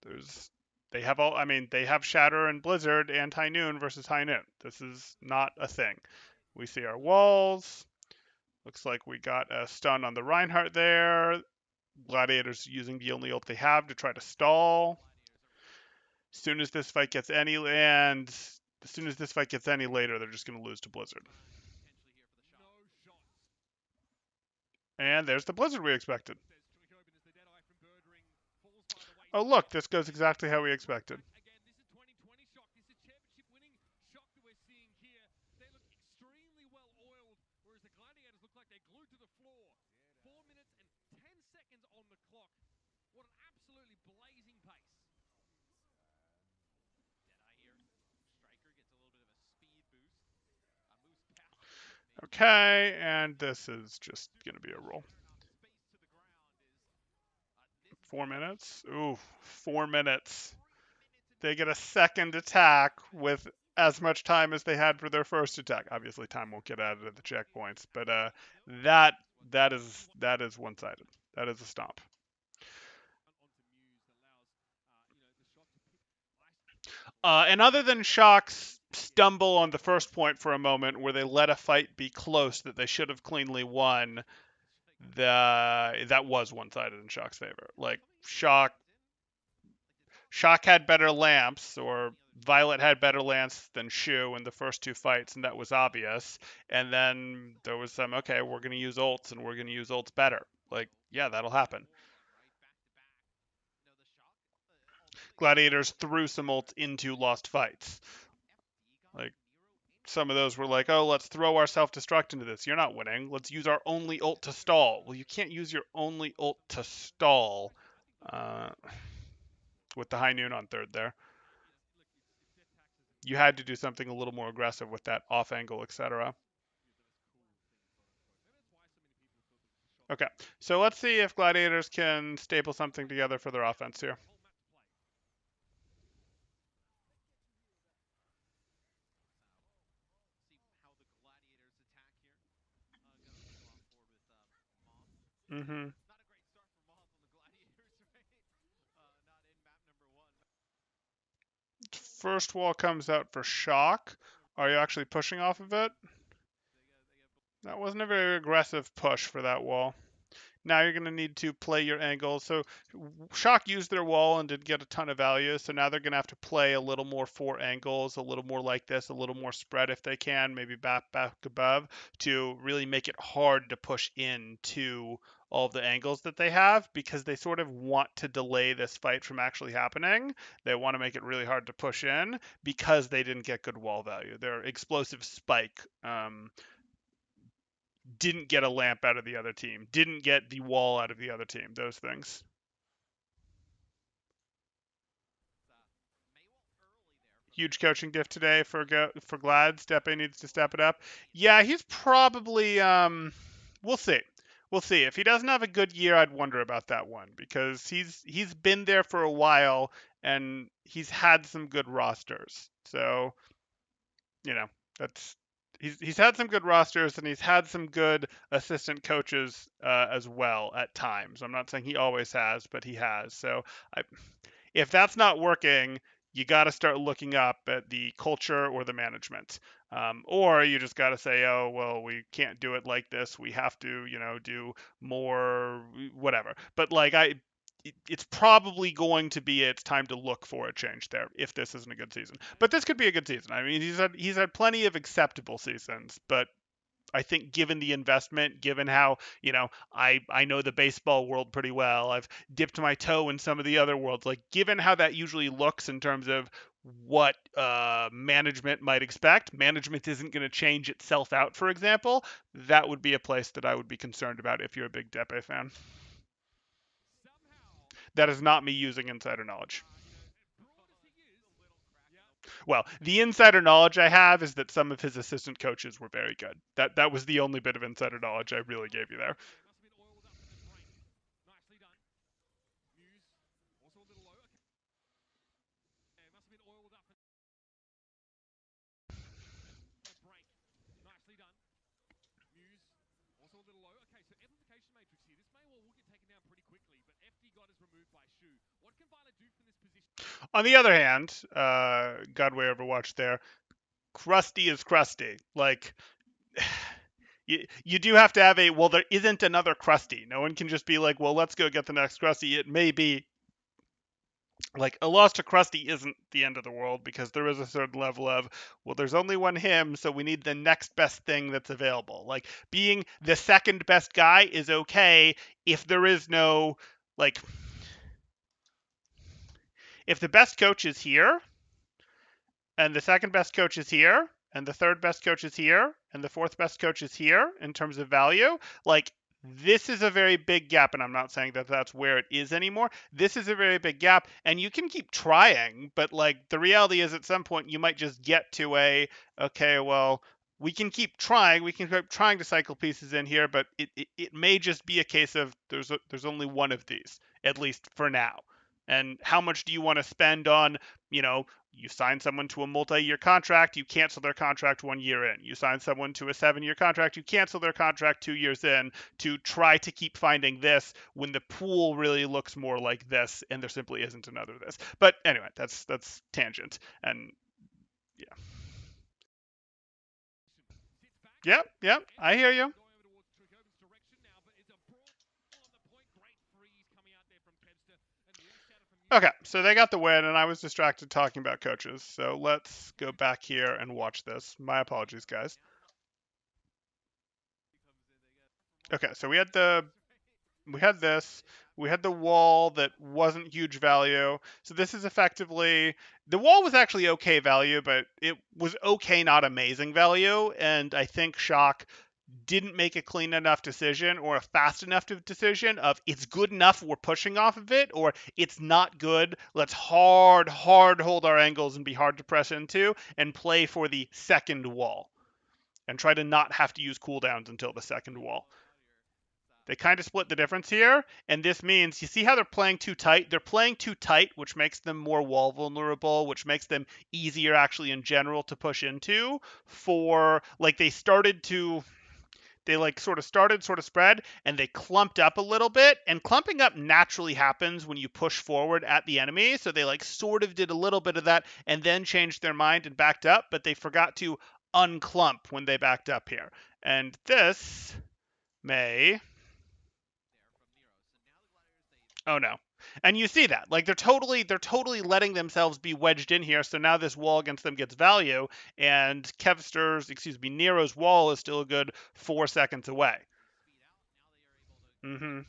There's They have all. I mean, they have Shatter and Blizzard and High Noon versus High Noon. This is not a thing. We see our walls. Looks like we got a stun on the Reinhardt there. Gladiators using the only ult they have to try to stall. As soon as this fight gets any later, they're just going to lose to Blizzard. And there's the Blizzard we expected. Oh look, this goes exactly how we expected. Okay, and this is just going to be a roll. 4 minutes? Ooh, 4 minutes. They get a second attack with as much time as they had for their first attack. Obviously, time won't get added at the checkpoints, but that is one-sided. That is a stomp. And other than Shock's stumble on the first point for a moment, where they let a fight be close that they should have cleanly won, that was one-sided in Shock's favor. Like Shock had better lamps, or Violet had better lamps than Shu in the first two fights, and that was obvious. And then there was some, okay, we're going to use ults, and we're going to use ults better. Like, yeah, that'll happen. Gladiators threw some ults into lost fights. Like, some of those were like, oh, let's throw our self-destruct into this. You're not winning. Let's use our only ult to stall. Well, you can't use your only ult to stall with the High Noon on third there. You had to do something a little more aggressive with that off angle, etc. Okay, so let's see if Gladiators can staple something together for their offense here. Mm-hmm. First wall comes out for Shock. Are you actually pushing off of it? That wasn't a very aggressive push for that wall. Now you're going to need to play your angles. So Shock used their wall and did get a ton of value. So now they're going to have to play a little more for angles, a little more like this, a little more spread if they can, maybe back above, to really make it hard to push into all of the angles that they have, because they sort of want to delay this fight from actually happening. They want to make it really hard to push in because they didn't get good wall value. Their explosive spike didn't get a lamp out of the other team, didn't get the wall out of the other team, those things. Huge coaching diff today for Glad. Steppe needs to step it up. Yeah, he's probably we'll see. We'll see. If he doesn't have a good year, I'd wonder about that one, because he's been there for a while and he's had some good rosters. So, you know, that's he's had some good rosters, and he's had some good assistant coaches as well at times. I'm not saying he always has, but he has. So if that's not working, you got to start looking up at the culture or the management. Or you just got to say, oh, well, we can't do it like this. We have to, do more, whatever. But it's probably going to be it's time to look for a change there if this isn't a good season. But this could be a good season. I mean, he's had plenty of acceptable seasons, but I think given the investment, given how, I know the baseball world pretty well, I've dipped my toe in some of the other worlds, like given how that usually looks in terms of what management might expect, management isn't going to change itself out, for example, that would be a place that I would be concerned about if you're a big Depe fan. That is not me using insider knowledge. Well, the insider knowledge I have is that some of his assistant coaches were very good. That was the only bit of insider knowledge I really gave you there. On the other hand, Godway Overwatch there, crusty is crusty. Like, you do have to have a, well, there isn't another crusty. No one can just be like, well, let's go get the next crusty. It may be like a loss to Krusty isn't the end of the world because there is a certain level of, well, there's only one him, so we need the next best thing that's available. Like being the second best guy is okay if there is no, like, if the best coach is here and the second best coach is here and the third best coach is here and the fourth best coach is here in terms of value, like this is a very big gap, and I'm not saying that that's where it is anymore. This is a very big gap, and you can keep trying, but like the reality is at some point you might just get to a, okay, well, we can keep trying, we can keep trying to cycle pieces in here, but it may just be a case of there's only one of these, at least for now. And how much do you want to spend on, you sign someone to a multi-year contract, you cancel their contract 1 year in. You sign someone to a 7-year contract, you cancel their contract 2 years in to try to keep finding this when the pool really looks more like this and there simply isn't another this. But anyway, that's tangent. And yeah. Yep, I hear you. Okay, so they got the win, and I was distracted talking about coaches. So let's go back here and watch this. My apologies, guys. Okay, so we had this, we had the wall that wasn't huge value. So this is effectively, the wall was actually okay value, but it was okay, not amazing value. And I think Shock didn't make a clean enough decision or a fast enough decision of it's good enough, we're pushing off of it, or it's not good, let's hard hold our angles and be hard to press into and play for the second wall and try to not have to use cooldowns until the second wall. They kind of split the difference here, and this means, you see how they're playing too tight? They're playing too tight, which makes them more wall vulnerable, which makes them easier actually in general to push into. For, like, they like sort of started, sort of spread, and they clumped up a little bit. And clumping up naturally happens when you push forward at the enemy. So they like sort of did a little bit of that and then changed their mind and backed up, but they forgot to unclump when they backed up here. And this may, oh no. And you see that, like they're totally letting themselves be wedged in here. So now this wall against them gets value, and Nero's wall is still a good 4 seconds away. Mm-hmm.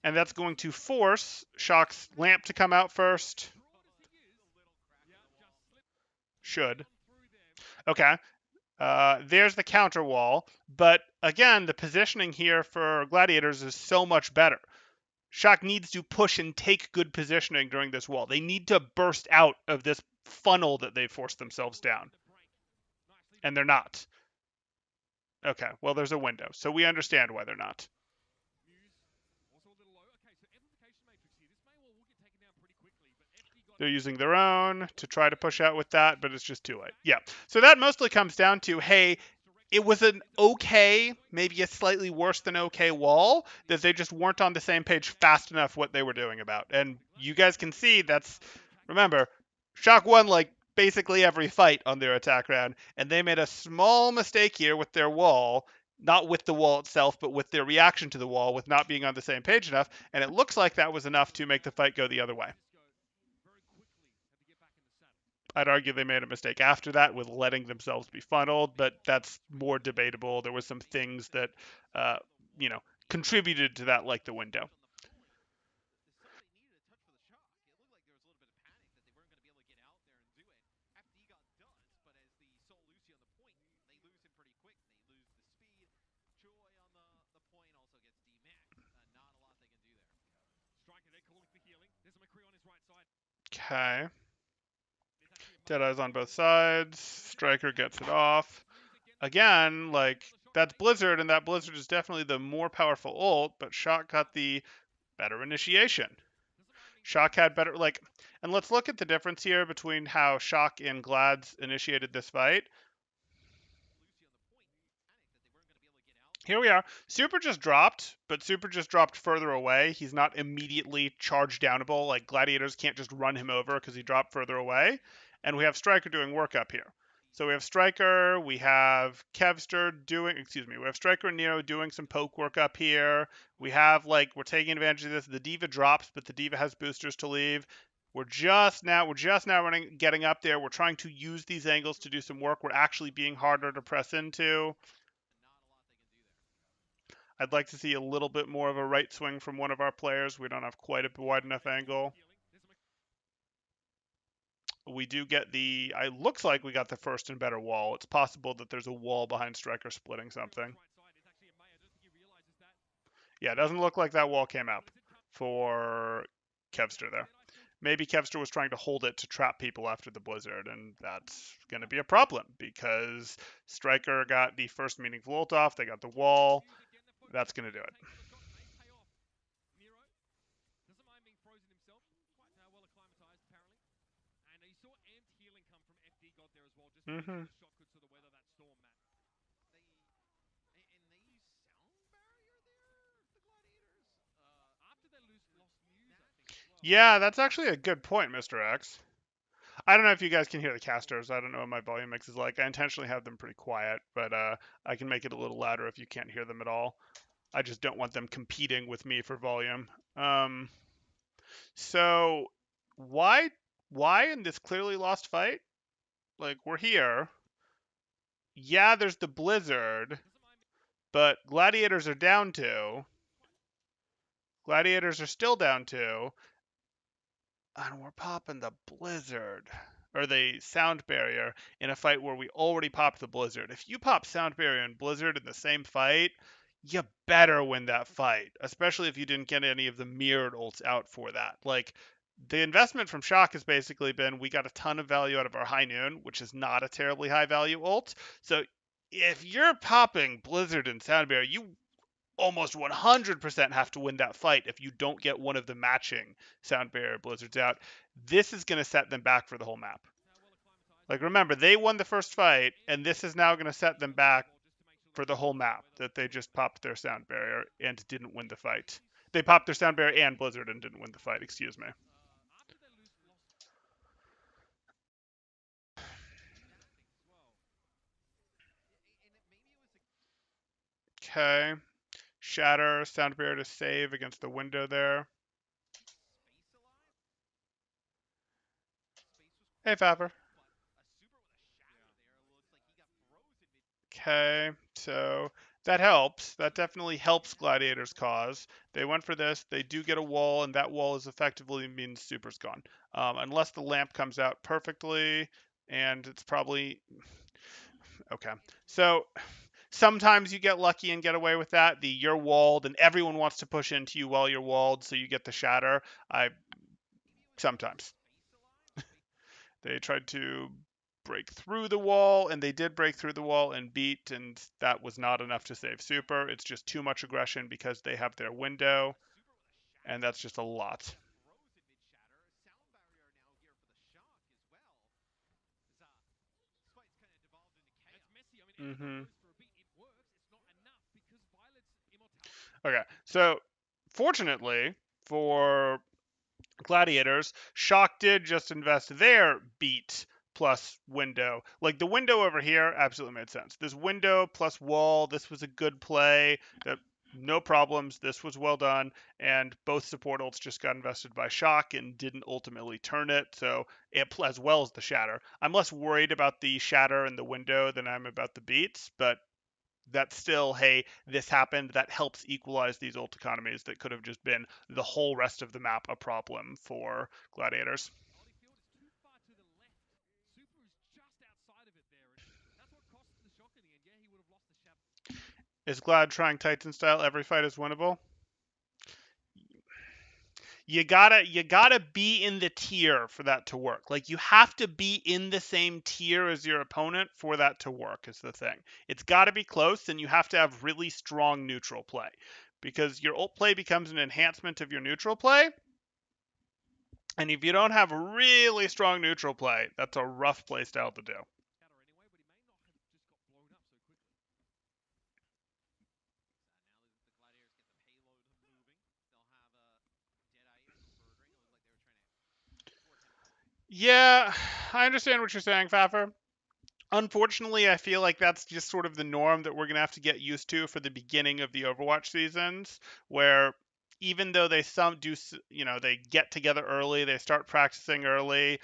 And that's going to force Shock's lamp to come out first. Should. Okay. There's the counter wall, but again, the positioning here for Gladiators is so much better. Shock needs to push and take good positioning during this wall. They need to burst out of this funnel that they forced themselves down. And they're not. Okay, well, there's a window, so we understand why they're not. They're using their own to try to push out with that, but it's just too late. Yeah, so that mostly comes down to, hey, it was an okay, maybe a slightly worse than okay wall, that they just weren't on the same page fast enough what they were doing about. And you guys can see remember, Shock won like basically every fight on their attack round, and they made a small mistake here with their wall, not with the wall itself, but with their reaction to the wall, with not being on the same page enough, and it looks like that was enough to make the fight go the other way. I'd argue they made a mistake after that with letting themselves be funneled, but that's more debatable. There was some things that, uh, contributed to that, like the window. Okay. Deadeye's on both sides. Striker gets it off. Again, like, that's Blizzard, and that Blizzard is definitely the more powerful ult, but Shock got the better initiation. Shock had better, like, and let's look at the difference here between how Shock and Glads initiated this fight. Here we are. Super just dropped, but Super just dropped further away. He's not immediately charge downable. Like Gladiators can't just run him over because he dropped further away. And we have Striker doing work up here. So we have Striker, we have Kevster doing, excuse me, we have Striker and Nero doing some poke work up here. We have, like, we're taking advantage of this. The Diva drops, but the Diva has boosters to leave. We're just now getting up there. We're trying to use these angles to do some work. We're actually being harder to press into. I'd like to see a little bit more of a right swing from one of our players. We don't have quite a wide enough angle. We do get the, it looks like we got the first and better wall. It's possible that there's a wall behind Striker splitting something. Yeah, it doesn't look like that wall came up for Kevster there. Maybe Kevster was trying to hold it to trap people after the blizzard, and that's going to be a problem because Striker got the first meaningful ult off. They got the wall. That's going to do it. Mm-hmm. Yeah, that's actually a good point, Mr. X. I don't know if you guys can hear the casters. I don't know what my volume mix is like. I intentionally have them pretty quiet, but I can make it a little louder if you can't hear them at all. I just don't want them competing with me for volume. So why in this clearly lost fight? Like, we're here. Yeah, there's the blizzard, but gladiators are down 2. Gladiators are still down 2. And we're popping the blizzard or the sound barrier in a fight where we already popped the blizzard. If you pop sound barrier and blizzard in the same fight, you better win that fight, especially if you didn't get any of the mirrored ults out for that. Like, the investment from Shock has basically been we got a ton of value out of our High Noon, which is not a terribly high value ult. So if you're popping Blizzard and Sound Barrier, you almost 100% have to win that fight if you don't get one of the matching Sound Barrier Blizzards out. This is going to set them back for the whole map. Like, remember, they won the first fight, and this is now going to set them back for the whole map, that they just popped their Sound Barrier and didn't win the fight. They popped their Sound Barrier and Blizzard and didn't win the fight, excuse me. Okay. Shatter, Sound Barrier to save against the window there. Hey, Fapper. Okay, so that helps. That definitely helps Gladiator's cause. They went for this. They do get a wall, and that wall is effectively means Super's gone. Unless the lamp comes out perfectly, and it's probably... Okay, so sometimes you get lucky and get away with that. You're walled, and everyone wants to push into you while you're walled, so you get the shatter. Sometimes. They tried to break through the wall, and they did break through the wall and beat, and that was not enough to save Super. It's just too much aggression because they have their window, and that's just a lot. Mm-hmm. Okay, so fortunately for Gladiators, Shock did just invest their beat plus window. Like, the window over here absolutely made sense. This window plus wall, this was a good play. That no problems. This was well done, and both support ults just got invested by Shock and didn't ultimately turn it. So as well as the shatter. I'm less worried about the shatter and the window than I'm about the beats, but that's still, hey, this happened. That helps equalize these ult economies that could have just been the whole rest of the map a problem for Gladiators. Is Glad trying Titan style? Every fight is winnable. You gotta be in the tier for that to work. Like, you have to be in the same tier as your opponent for that to work, is the thing. It's gotta be close, and you have to have really strong neutral play. Because your ult play becomes an enhancement of your neutral play. And if you don't have really strong neutral play, that's a rough play style to do. Yeah, I understand what you're saying, Faffer. Unfortunately, I feel like that's just sort of the norm that we're going to have to get used to for the beginning of the Overwatch seasons, where even though they some do, they get together early, they start practicing early,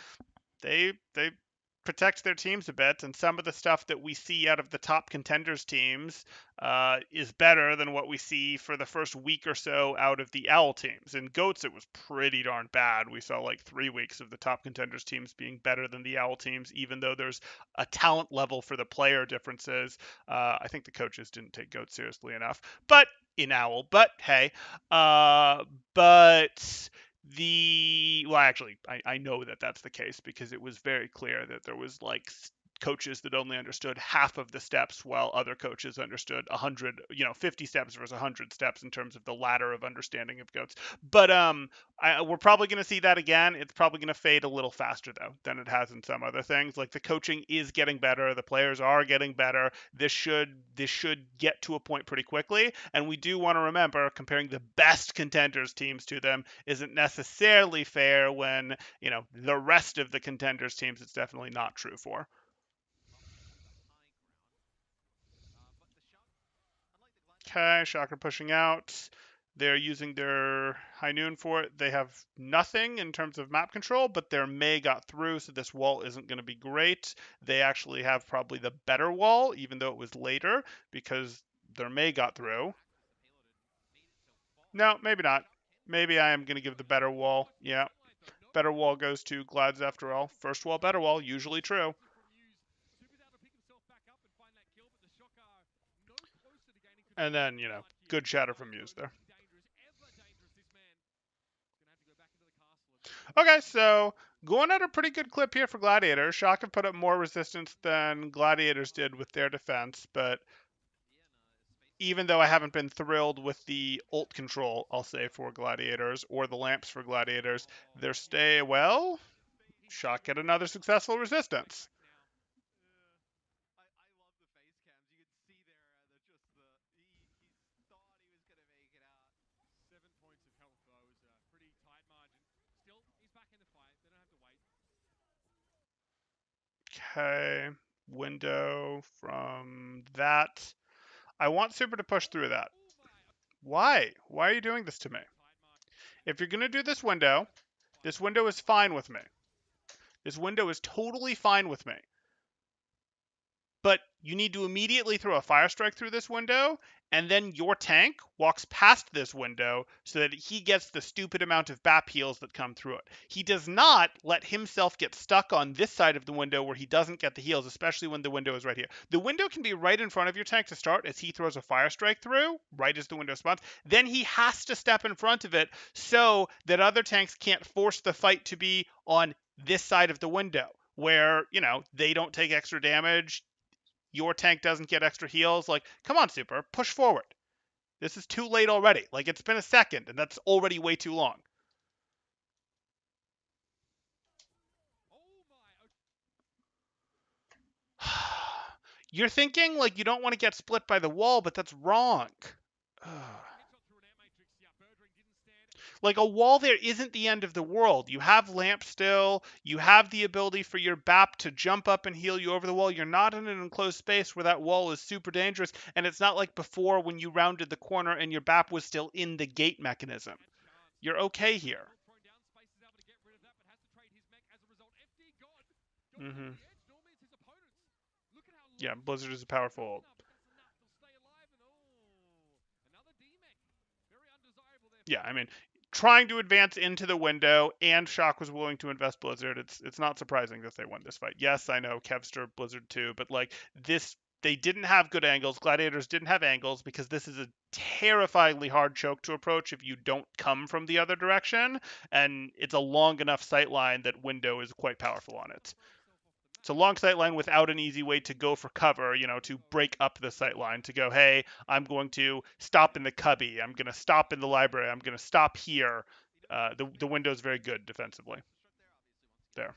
they protect their teams a bit, and some of the stuff that we see out of the top contenders teams is better than what we see for the first week or so out of the Owl teams. In Goats, it was pretty darn bad. We saw like 3 weeks of the top contenders teams being better than the Owl teams, even though there's a talent level for the player differences. I think the coaches didn't take Goats seriously enough, but in Owl. But hey, uh, but well, actually, I know that that's the case because it was very clear that there was like coaches that only understood half of the steps while other coaches understood 100, 50 steps versus 100 steps in terms of the ladder of understanding of goats. But we're probably going to see that again. It's probably going to fade a little faster though than it has in some other things. Like the coaching is getting better, the players are getting better. This should get to a point pretty quickly, and we do want to remember comparing the best contenders teams to them isn't necessarily fair when the rest of the contenders teams it's definitely not true for. Okay, Shocker pushing out. They're using their High Noon for it. They have nothing in terms of map control, but their Mei got through, so this wall isn't going to be great. They actually have probably the better wall, even though it was later, because their Mei got through. No, maybe not. Maybe I am going to give the better wall. Yeah, better wall goes to Glads after all. First wall, better wall, usually true. And then, good chatter from Muse there. Okay, so going at a pretty good clip here for Gladiators. Shock have put up more resistance than Gladiators did with their defense, but even though I haven't been thrilled with the ult control, I'll say, for Gladiators, or the lamps for Gladiators, their stay, well, Shock get another successful resistance. Okay, window from that. I want Super to push through that. Why? Why are you doing this to me? If you're going to do this window is fine with me. This window is totally fine with me. But you need to immediately throw a fire strike through this window, and then your tank walks past this window so that he gets the stupid amount of BAP heals that come through it. He does not let himself get stuck on this side of the window where he doesn't get the heals, especially when the window is right here. The window can be right in front of your tank to start as he throws a fire strike through, right as the window spawns. Then he has to step in front of it so that other tanks can't force the fight to be on this side of the window where, they don't take extra damage, your tank doesn't get extra heals. Like, come on, Super, push forward. This is too late already. Like, it's been a second, and that's already way too long. You're thinking, like, you don't want to get split by the wall, but that's wrong. Like, a wall there isn't the end of the world. You have lamp still. You have the ability for your BAP to jump up and heal you over the wall. You're not in an enclosed space where that wall is super dangerous. And it's not like before when you rounded the corner and your BAP was still in the gate mechanism. You're okay here. Mm-hmm. Yeah, Blizzard is a powerful. Yeah, I mean, trying to advance into the window, and Shock was willing to invest Blizzard. It's not surprising that they won this fight. Yes, I know Kevster Blizzard too, but like this, they didn't have good angles. Gladiators didn't have angles because this is a terrifyingly hard choke to approach if you don't come from the other direction, and it's a long enough sight line that window is quite powerful on it. It's a long sight line without an easy way to go for cover, to break up the sight line, to go, hey, I'm going to stop in the cubby. I'm going to stop in the library. I'm going to stop here. The window is very good defensively. There.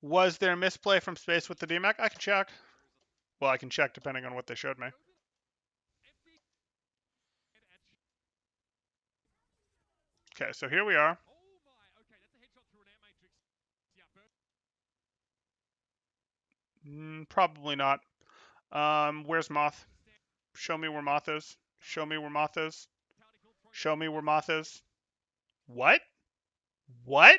Was there misplay from space with the DMAC? I can check. Well, I can check depending on what they showed me. Okay, so here we are. Probably not. Where's Moth? Show me where Moth is. Show me where Moth is. Show me where Moth is. What? What?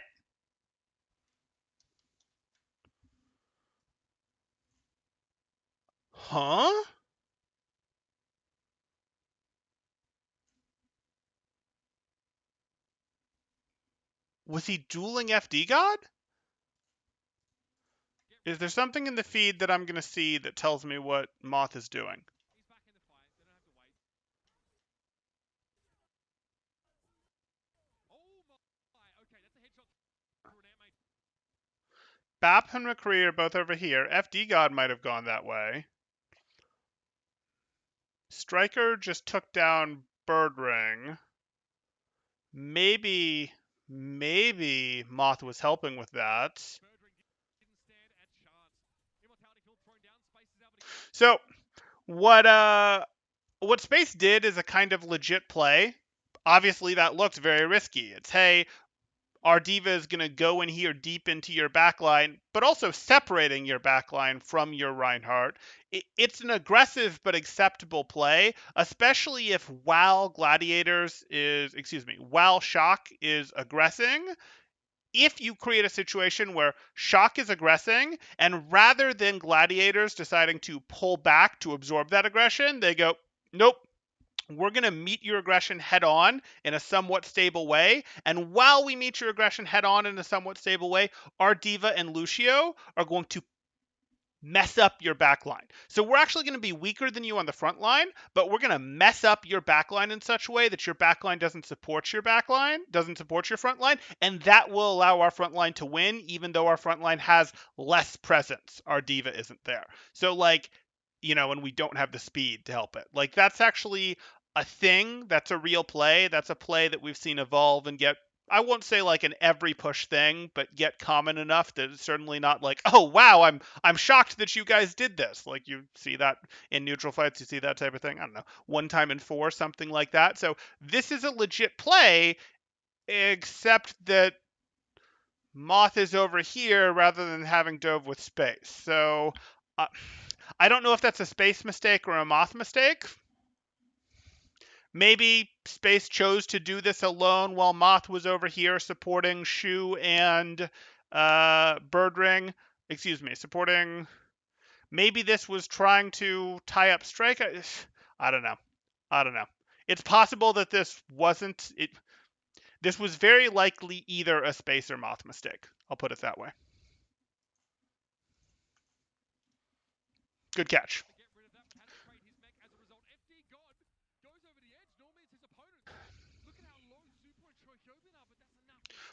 Huh? Was he dueling FD God? Is there something in the feed that I'm going to see that tells me what Moth is doing? Bap and McCree are both over here. FD God might have gone that way. Striker just took down Birdring. Maybe Moth was helping with that. So what Space did is a kind of legit play. Obviously that looked very risky. It's, hey, our D.Va is going to go in here deep into your backline, but also separating your backline from your Reinhardt. It's an aggressive but acceptable play, especially if while Shock is aggressing. If you create a situation where Shock is aggressing, and rather than Gladiators deciding to pull back to absorb that aggression, they go, nope, we're going to meet your aggression head on in a somewhat stable way. And while we meet your aggression head on in a somewhat stable way, our D.Va and Lucio are going to mess up your back line. So we're actually going to be weaker than you on the front line, but we're going to mess up your back line in such a way that your back line doesn't support your back line, doesn't support your front line, and that will allow our front line to win, even though our front line has less presence. Our D.Va isn't there. So, like, and we don't have the speed to help it. Like, that's actually a thing. That's a real play. That's a play that we've seen evolve and get, I won't say like an every push thing, but get common enough that it's certainly not like, oh wow, I'm shocked that you guys did this. Like, you see that in neutral fights, you see that type of thing. I don't know, 1 time in 4, something like that. So this is a legit play, except that Moth is over here rather than having dove with Space. So I don't know if that's a Space mistake or a Moth mistake. Maybe Space chose to do this alone while Moth was over here supporting Shu and Birdring. Excuse me, supporting. Maybe this was trying to tie up Strike. I don't know. I don't know. It's possible that this wasn't it. This was very likely either a Space or Moth mistake. I'll put it that way. Good catch.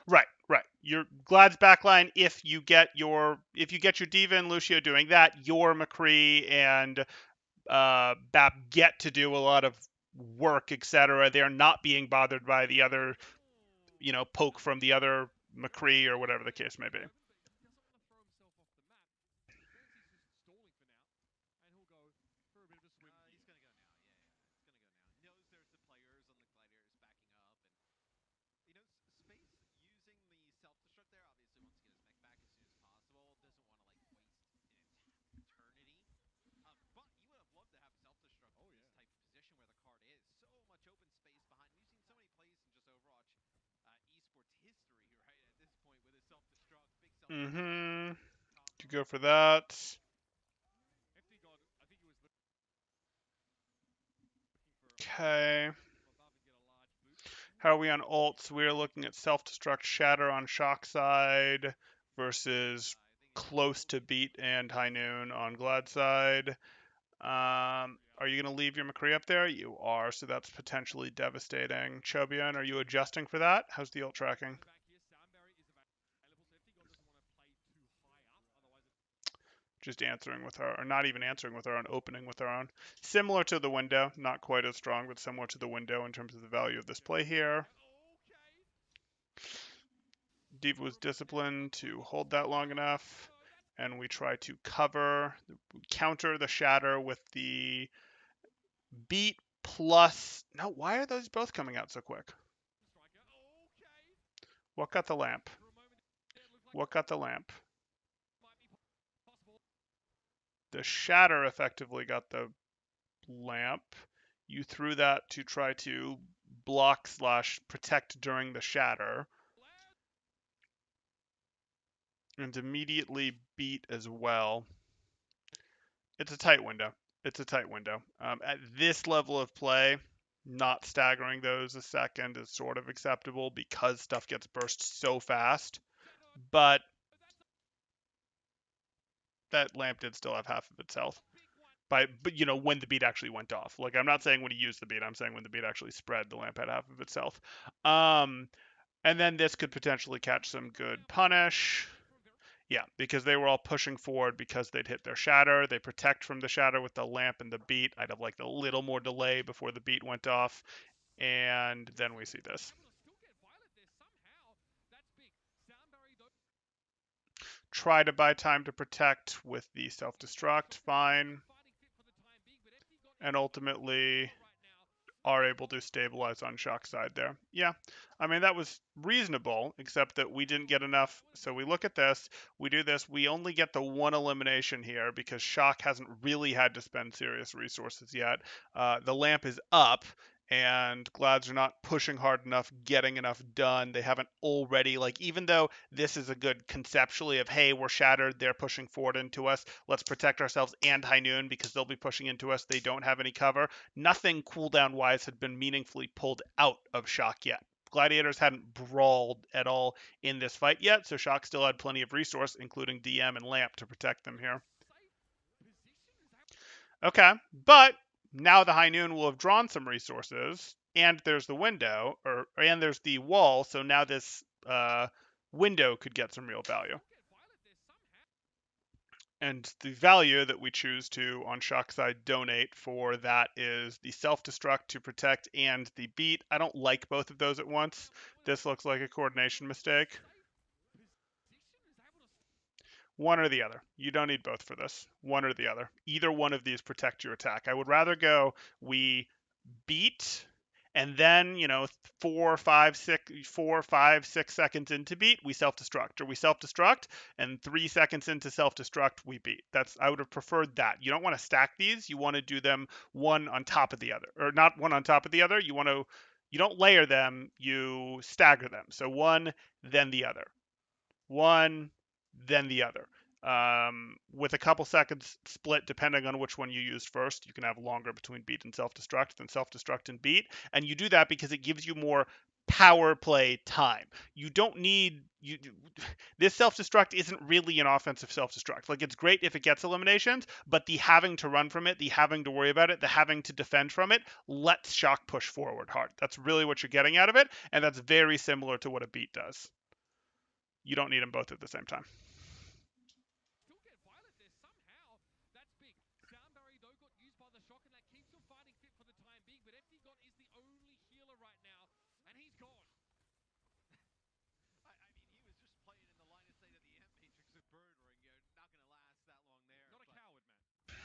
Right, right. Your Glad's backline. If you get your D.Va and Lucio doing that, your McCree and Bap get to do a lot of work, etc. They're not being bothered by the other, poke from the other McCree or whatever the case may be. Mm-hmm. To go for that. Okay. How are we on ults? We're looking at self-destruct Shatter on Shock side versus close to beat and High Noon on Glad side. Are you going to leave your McCree up there? You are, so that's potentially devastating. Chobian, are you adjusting for that? How's the ult tracking? Just answering with our, or not even answering with our own, opening with our own. Similar to the window, not quite as strong, but similar to the window in terms of the value of this play here. D.Va was disciplined to hold that long enough, and we try to counter the shatter with the beat plus. No, why are those both coming out so quick? What got the lamp? What got the lamp? The shatter effectively got the lamp. You threw that to try to block / protect during the shatter. And immediately beat as well. It's a tight window. It's a tight window. At this level of play, not staggering those a second is sort of acceptable because stuff gets burst so fast. But that lamp did still have half of its health. But when the beat actually went off. Like, I'm not saying when he used the beat. I'm saying when the beat actually spread, the lamp had half of its health. And then this could potentially catch some good punish. Yeah, because they were all pushing forward because they'd hit their shatter. They protect from the shatter with the lamp and the beat. I'd have like a little more delay before the beat went off. And then we see this. Try to buy time to protect with the self-destruct. Fine. And ultimately are able to stabilize on Shock's side there. Yeah, I mean, that was reasonable, except that we didn't get enough. So we look at this, we do this, we only get the one elimination here because Shock hasn't really had to spend serious resources yet. The lamp is up, and Glads are not pushing hard enough, getting enough done. They haven't already, like, even though this is a good conceptually of, hey, we're shattered, they're pushing forward into us, let's protect ourselves and High Noon because they'll be pushing into us, they don't have any cover. Nothing cooldown wise had been meaningfully pulled out of Shock yet. Gladiators hadn't brawled at all in this fight yet, so Shock still had plenty of resource, including DM and Lamp, to protect them here. Okay, but now the High Noon will have drawn some resources, and there's the window, and there's the wall, so now this window could get some real value. And the value that we choose to, on Shock side, donate for that is the self-destruct to protect and the beat. I don't like both of those at once. This looks like a coordination mistake. One or the other. You don't need both for this. One or the other. Either one of these protect your attack. I would rather go, we beat, and then 4, 5, 6 seconds into beat we self-destruct, or we self-destruct and 3 seconds into self-destruct we beat. I would have preferred that. You don't want to stack these, you want to do them one on top of the other, or not one on top of the other. You don't layer them, you stagger them. So one, then the other, one, then the other. With a couple seconds split, depending on which one you used first, you can have longer between beat and self-destruct than self-destruct and beat. And you do that because it gives you more power play time. You don't need this self-destruct isn't really an offensive self-destruct. Like, it's great if it gets eliminations, but the having to run from it, the having to worry about it, the having to defend from it lets Shock push forward hard. That's really what you're getting out of it, and that's very similar to what a beat does. You don't need them both at the same time.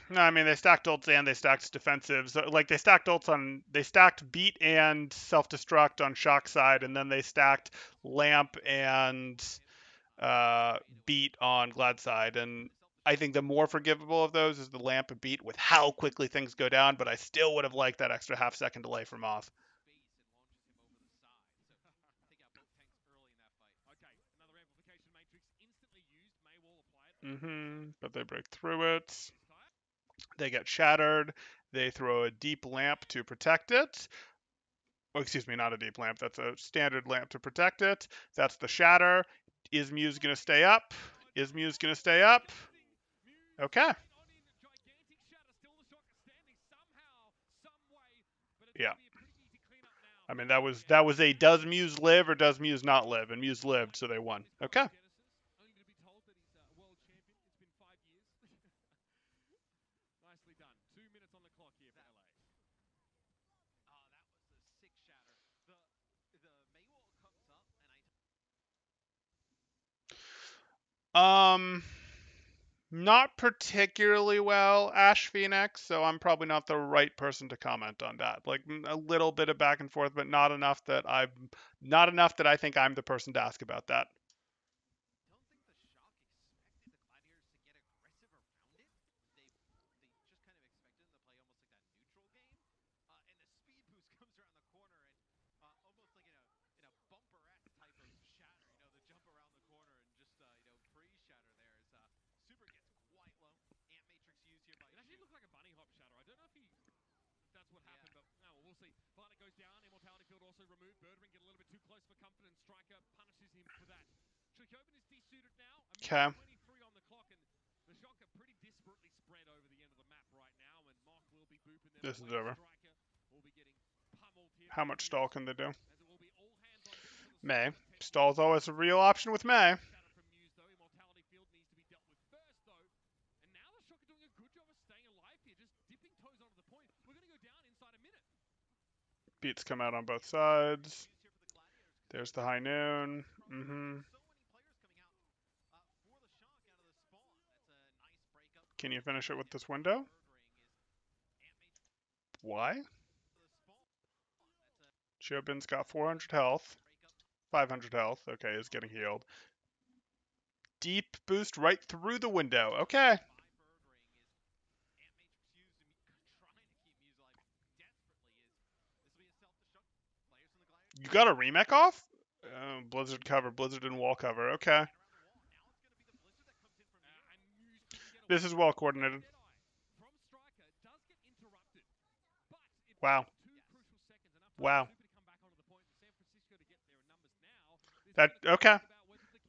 No, I mean, they stacked ults and they stacked defensives. Like, they stacked beat and self-destruct on Shock side, and then they stacked lamp and beat on Glad side. And I think the more forgivable of those is the lamp and beat with how quickly things go down, but I still would have liked that extra half-second delay for Moth. But they break through it. They get shattered. They throw a deep lamp to protect it. Oh, excuse me, not a deep lamp. That's a standard lamp to protect it. That's the shatter. Is Muse going to stay up? Is Muse going to stay up? Okay. Yeah. I mean, that was a does Muse live or does Muse not live? And Muse lived, so they won. Okay. Um, Not particularly well, Ash Phoenix, so I'm probably not the right person to comment on that. Like a little bit of back and forth, but not enough that I think I'm the person to ask about that. Okay. This is over. How much stall can they do? May. Stall's always a real option with May. Beats come out on both sides. There's the high noon. Can you finish it with this window? Why? Chiobin's got 400 health. 500 health. Okay, is getting healed. Deep boost right through the window. Okay. You got a remake off? Blizzard cover, Blizzard and wall cover. Okay. This is well coordinated. Wow. Wow. That okay.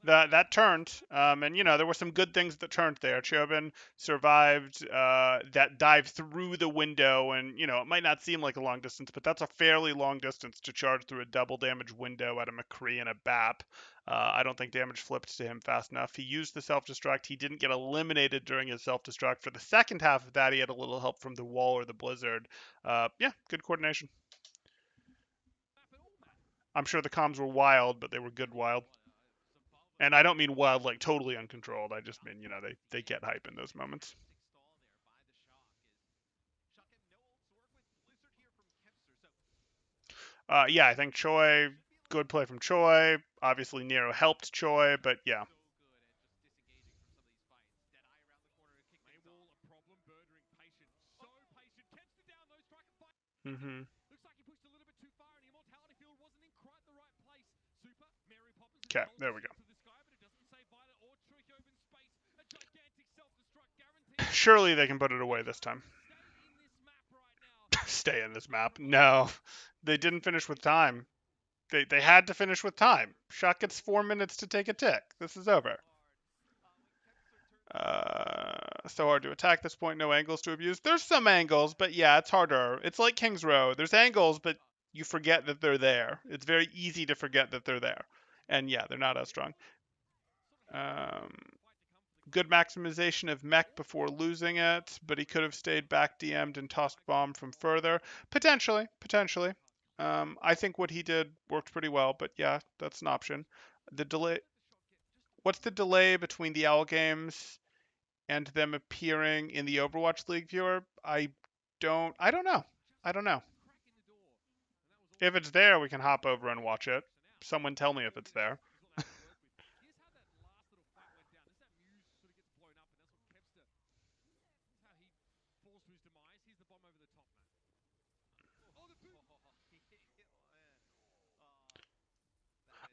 That turned, and there were some good things that turned there. Chiobin survived that dive through the window, and it might not seem like a long distance, but that's a fairly long distance to charge through a double damage window at a McCree and a BAP. I don't think damage flipped to him fast enough. He used the self-destruct. He didn't get eliminated during his self-destruct. For the second half of that, he had a little help from the wall or the blizzard. Yeah, good coordination. I'm sure the comms were wild, but they were good wild. And I don't mean wild like totally uncontrolled. I just mean, they get hype in those moments. Yeah, I think Choi, good play from Choi. Obviously, Nero helped Choi, but yeah. Mm-hmm. Okay, there we go. Surely they can put it away this time. Stay in this map. No, they didn't finish with time. They had to finish with time. Shock gets 4 minutes to take a tick. This is over. So hard to attack this point. No angles to abuse. There's some angles, but yeah, it's harder. It's like King's Row. There's angles, but you forget that they're there. It's very easy to forget that they're there. And yeah, they're not as strong. Um, good maximization of mech before losing it, but he could have stayed back DM'd and tossed bomb from further. Potentially, potentially. I think what he did worked pretty well, but yeah, that's an option. The delay. What's the delay between the Owl games and them appearing in the Overwatch League viewer? I don't know. I don't know. If it's there, we can hop over and watch it. Someone tell me if it's there.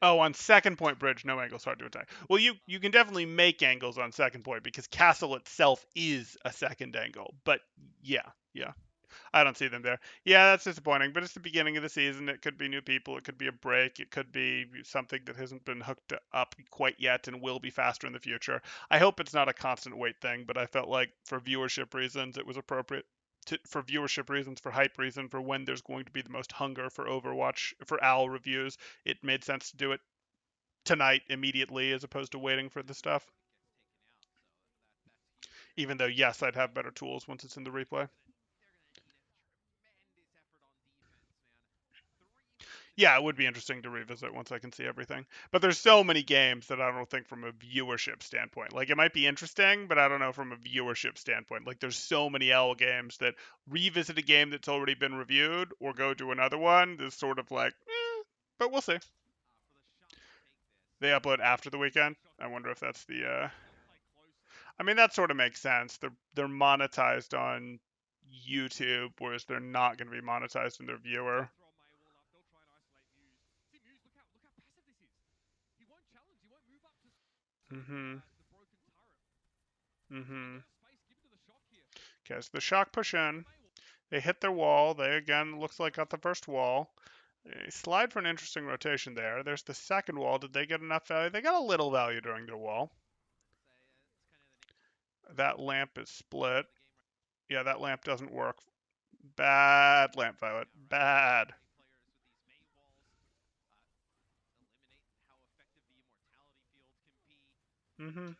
Oh, on second point bridge, no angles hard to attack. Well, you can definitely make angles on second point because castle itself is a second angle. But yeah, I don't see them there. Yeah, that's disappointing. But it's the beginning of the season. It could be new people. It could be a break. It could be something that hasn't been hooked up quite yet and will be faster in the future. I hope it's not a constant wait thing. But I felt like for viewership reasons, it was appropriate for viewership reasons, for hype reason, for when there's going to be the most hunger for Overwatch, for OWL reviews, it made sense to do it tonight immediately as opposed to waiting for the stuff. Even though, yes, I'd have better tools once it's in the replay. Yeah, it would be interesting to revisit once I can see everything. But there's so many games that I don't think from a viewership standpoint. Like it might be interesting, but I don't know from a viewership standpoint. Like there's so many L games that revisit a game that's already been reviewed or go to another one. Is sort of like, but we'll see. They upload after the weekend. I wonder if that's the. I mean, that sort of makes sense. They're monetized on YouTube, whereas they're not going to be monetized in their viewer. Mhm. Mhm. Okay, so the shock push in. They hit their wall. They again looks like got the first wall. They slide for an interesting rotation there. There's the second wall. Did they get enough value? They got a little value during their wall. That lamp is split. Yeah, that lamp doesn't work. Bad lamp, Violet. Bad. Mhm.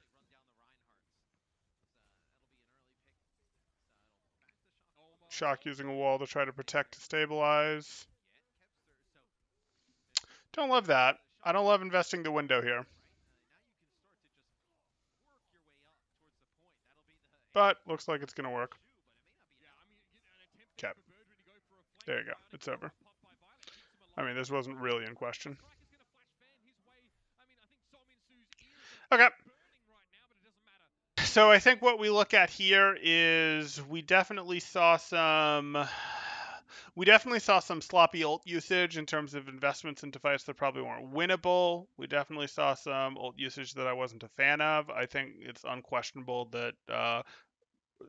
Shock using a wall to try to protect to stabilize. Don't love that. I don't love investing the window here. But looks like it's gonna work. Okay. There you go. It's over. I mean, this wasn't really in question. Okay. So I think what we look at here is we definitely saw some sloppy ult usage in terms of investments into fights that probably weren't winnable. We definitely saw some ult usage that I wasn't a fan of. I think it's unquestionable that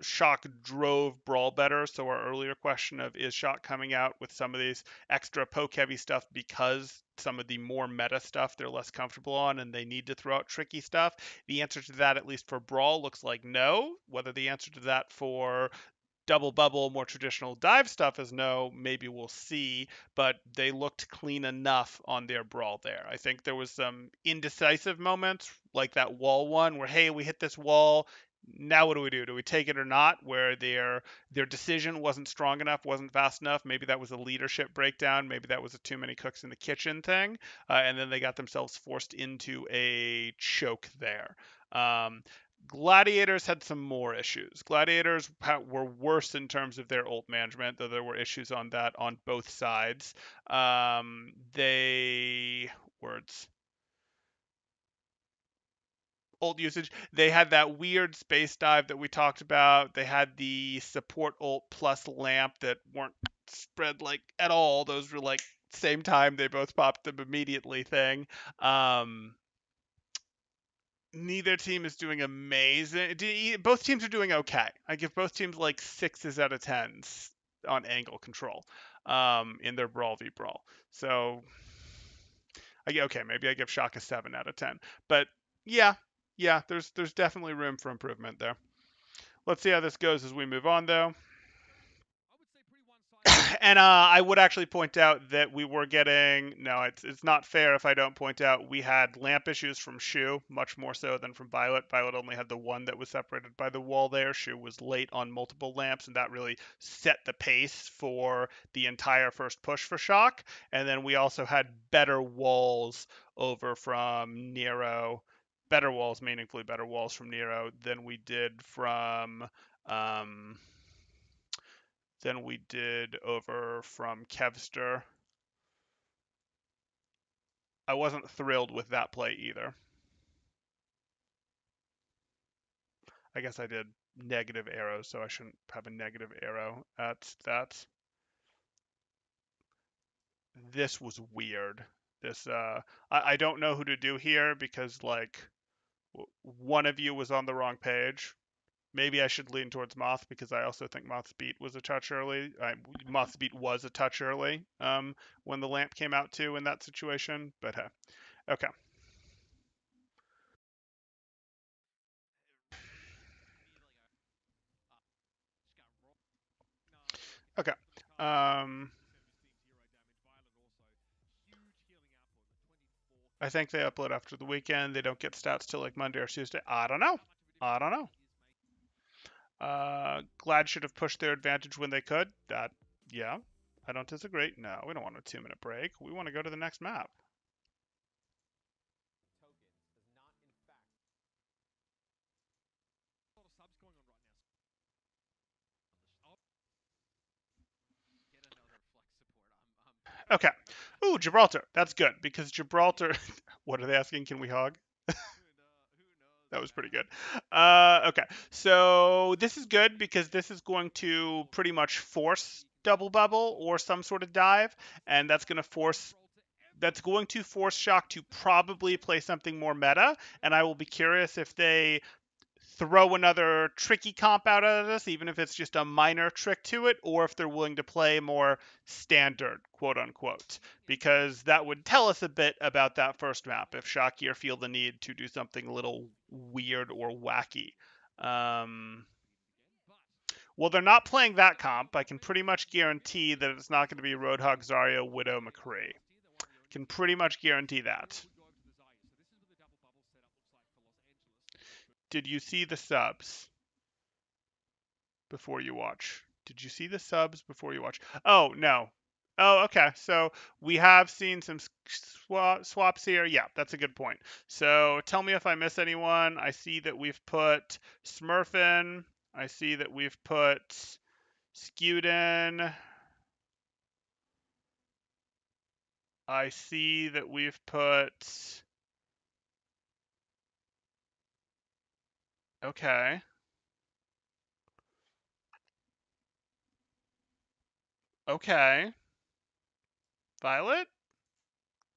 Shock drove Brawl better. So our earlier question of is Shock coming out with some of these extra poke heavy stuff because some of the more meta stuff they're less comfortable on and they need to throw out tricky stuff? The answer to that, at least for Brawl, looks like no. Whether the answer to that for double bubble, more traditional dive stuff is no, maybe we'll see, but they looked clean enough on their Brawl there. I think there was some indecisive moments, like that wall one, where hey, we hit this wall. Now what do we do? Do we take it or not? Where their decision wasn't strong enough, wasn't fast enough. Maybe that was a leadership breakdown. Maybe that was a too many cooks in the kitchen thing, and then they got themselves forced into a choke there. Um, Gladiators had some more issues. Gladiators were worse in terms of their ult management, though there were issues on that on both sides. They words ult usage. They had that weird space dive that we talked about. They had the support ult plus lamp that weren't spread like at all. Those were like same time they both popped them immediately thing. Um, Neither team is doing amazing. Both teams are doing okay. I give both teams like 6s out of 10s on angle control in their Brawl v Brawl. So, okay, maybe I give Shock a 7 out of 10. But yeah, yeah, there's definitely room for improvement there. Let's see how this goes as we move on, though. And I would actually point out that we were getting no, it's not fair if I don't point out we had lamp issues from Shu, much more so than from Violet. Violet only had the one that was separated by the wall there. Shu was late on multiple lamps, and that really set the pace for the entire first push for Shock. And then we also had better walls over from Nero, better walls, meaningfully better walls from Nero than we did from. Um, than we did over from Kevster. I wasn't thrilled with that play either. I guess I did negative arrows, so I shouldn't have a negative arrow at that. This was weird. This I don't know who to do here because like one of you was on the wrong page. Maybe I should lean towards Moth because I also think Moth's beat was a touch early. Moth's beat was a touch early when the lamp came out too in that situation. But okay. Okay. I think they upload after the weekend. They don't get stats till like Monday or Tuesday. I don't know. I don't know. Glad should have pushed their advantage when they could. That, yeah. I don't disagree. No, we don't want a 2-minute break. We want to go to the next map. Okay. Ooh, Gibraltar. That's good because Gibraltar. What are they asking? Can we hog? That was pretty good. Okay, so this is good because this is going to pretty much force double bubble or some sort of dive, and that's going to force Shock to probably play something more meta, and I will be curious if they throw another tricky comp out of this, even if it's just a minor trick to it, or if they're willing to play more standard, quote unquote, because that would tell us a bit about that first map if Shakir feel the need to do something a little weird or wacky. Um, well, they're not playing that comp. I can pretty much guarantee that it's not going to be Roadhog, Zarya, Widow, McCree. Can pretty much guarantee that. Did you see the subs before you watch? Did you see the subs before you watch? Oh, no. Oh, okay. So we have seen some swaps here. Yeah, that's a good point. So tell me if I miss anyone. I see that we've put Smurfin. I see that we've put Skewden. I see that we've put. Okay. Okay. Violet?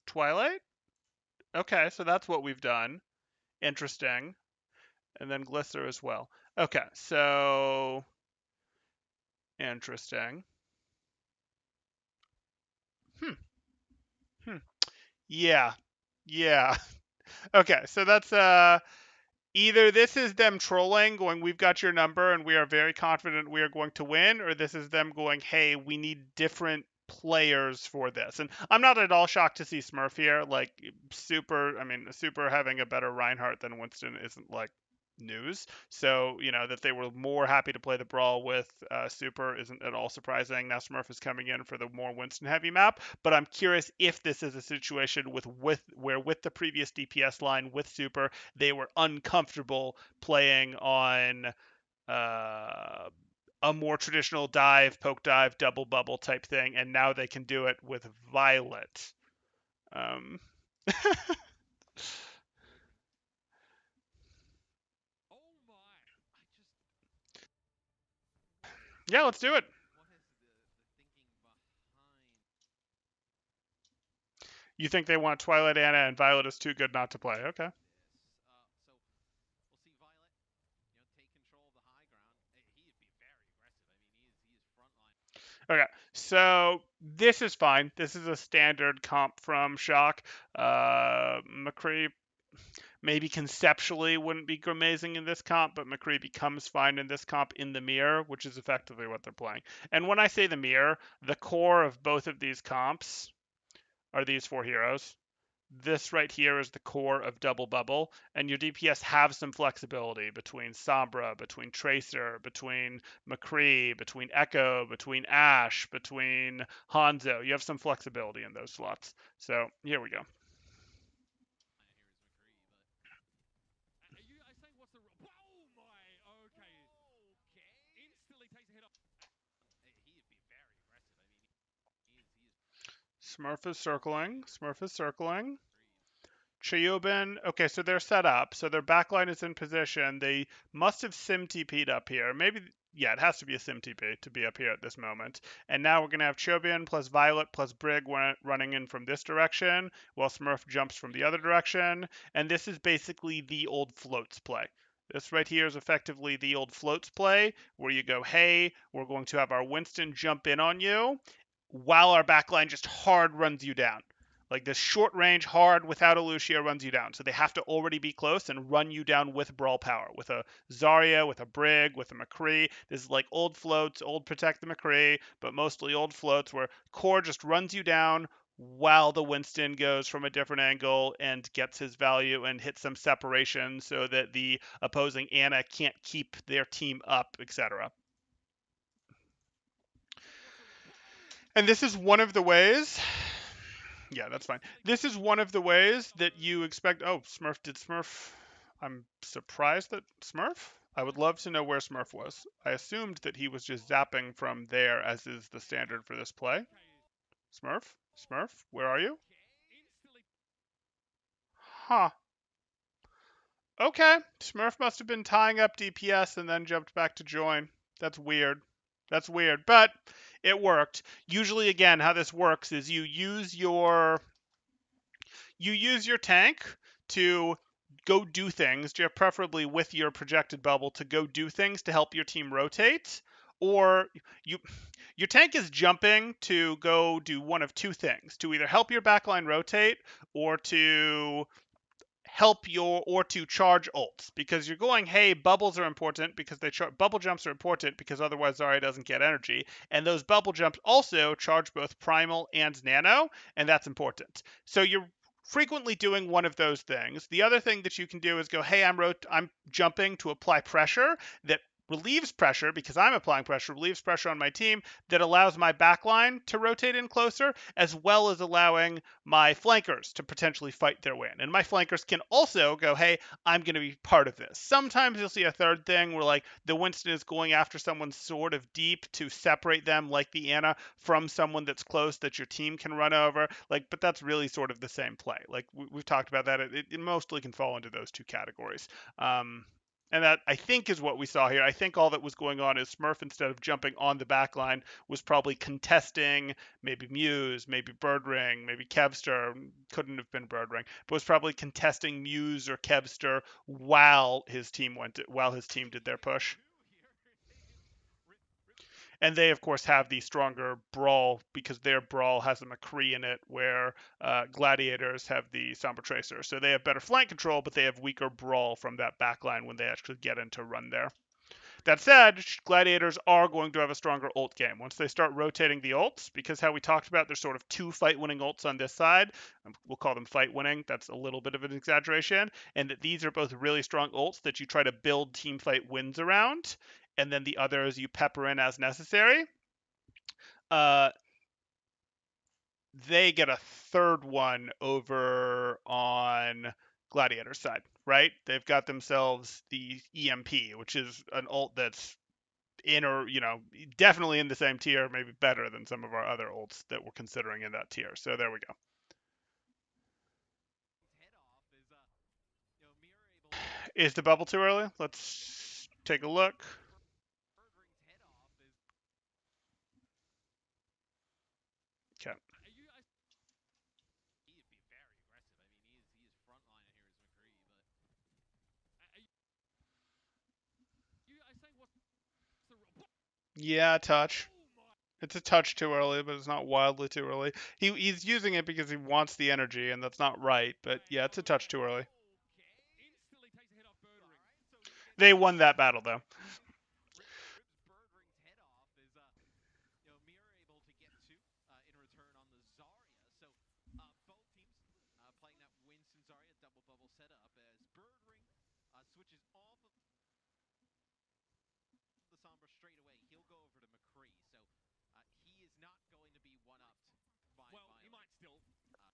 Twilight? Okay, so that's what we've done. Interesting. And then Glisser as well. Okay, so interesting. Hmm. Hmm. Yeah. Yeah. Okay, so that's either this is them trolling, going, "We've got your number and we are very confident we are going to win," or this is them going, "Hey, we need different players for this." And I'm not at all shocked to see Smurf here. Like Super having a better Reinhardt than Winston isn't like news. So, that they were more happy to play the Brawl with Super isn't at all surprising. Now Smurf is coming in for the more Winston heavy map, but I'm curious if this is a situation where with the previous DPS line with Super, they were uncomfortable playing on uh, a more traditional dive, poke dive, double bubble type thing, and now they can do it with Violet. Um, yeah, let's do it. You think they want Twilight Anna and Violet is too good not to play? Okay. Okay, so this is fine. This is a standard comp from Shock. McCree maybe conceptually wouldn't be amazing in this comp, but McCree becomes fine in this comp in the mirror, which is effectively what they're playing. And when I say the mirror, the core of both of these comps are these four heroes. This right here is the core of Double Bubble, and your DPS have some flexibility between Sombra, between Tracer, between McCree, between Echo, between Ashe, between Hanzo. You have some flexibility in those slots. So here we go. Smurf is circling. Smurf is circling. Chiyobin, okay, so they're set up. So their backline is in position. They must have sim TP'd up here. Maybe, yeah, it has to be a sim TP to be up here at this moment. And now we're going to have Chiyobin plus Violet plus Brig running in from this direction, while Smurf jumps from the other direction. And this is basically the old floats play. This right here is effectively the old floats play, where you go, hey, we're going to have our Winston jump in on you, while our backline just hard runs you down. Like this short range hard without a Lucio runs you down. So they have to already be close and run you down with brawl power, with a Zarya, with a Brig, with a McCree. This is like old floats, old protect the McCree, but mostly old floats where core just runs you down while the Winston goes from a different angle and gets his value and hits some separation so that the opposing Ana can't keep their team up, etc. And this is one of the ways. Yeah, that's fine. This is one of the ways that you expect. Oh, Smurf did Smurf. I'm surprised that Smurf. I would love to know where Smurf was. I assumed that he was just zapping from there, as is the standard for this play. Smurf? Smurf? Where are you? Huh. Okay. Smurf must have been tying up DPS and then jumped back to join. That's weird. That's weird. But it worked. Usually, again, how this works is you use your tank to go do things, preferably with your projected bubble, to go do things to help your team rotate, or you your tank is jumping to go do one of two things: to either help your backline rotate or to charge ults, because you're going, hey, bubbles are important because bubble jumps are important because otherwise Zarya doesn't get energy, and those bubble jumps also charge both primal and nano, and that's important. So you're frequently doing one of those things. The other thing that you can do is go, hey, I'm jumping to apply pressure that relieves pressure, because I'm applying pressure, relieves pressure on my team, that allows my backline to rotate in closer, as well as allowing my flankers to potentially fight their way in. And my flankers can also go, hey, I'm going to be part of this. Sometimes you'll see a third thing where, like, the Winston is going after someone sort of deep to separate them, like the Ana, from someone that's close that your team can run over. Like, but that's really sort of the same play. Like, we've talked about that. It mostly can fall into those two categories. And that, I think, is what we saw here. I think all that was going on is Smurf, instead of jumping on the back line, was probably contesting maybe Muse, maybe Birdring, maybe Kevster. Couldn't have been Birdring, but was probably contesting Muse or Kevster while his team did their push. And they, of course, have the stronger Brawl, because their Brawl has a McCree in it, where Gladiators have the Sombra Tracer. So they have better flank control, but they have weaker Brawl from that backline when they actually get into run there. That said, Gladiators are going to have a stronger ult game once they start rotating the ults, because how we talked about, there's sort of two fight-winning ults on this side. We'll call them fight-winning. That's a little bit of an exaggeration. And that these are both really strong ults that you try to build team fight wins around, and then the others you pepper in as necessary. Uh, they get a third one over on Gladiator's side, right? They've got themselves the EMP, which is an ult that's definitely in the same tier, maybe better than some of our other ults that we're considering in that tier. So there we go. Is the bubble too early? Let's take a look. Okay. Yeah, touch. It's a touch too early, but it's not wildly too early. He's using it because he wants the energy, and that's not right. But yeah, it's a touch too early. They won that battle though.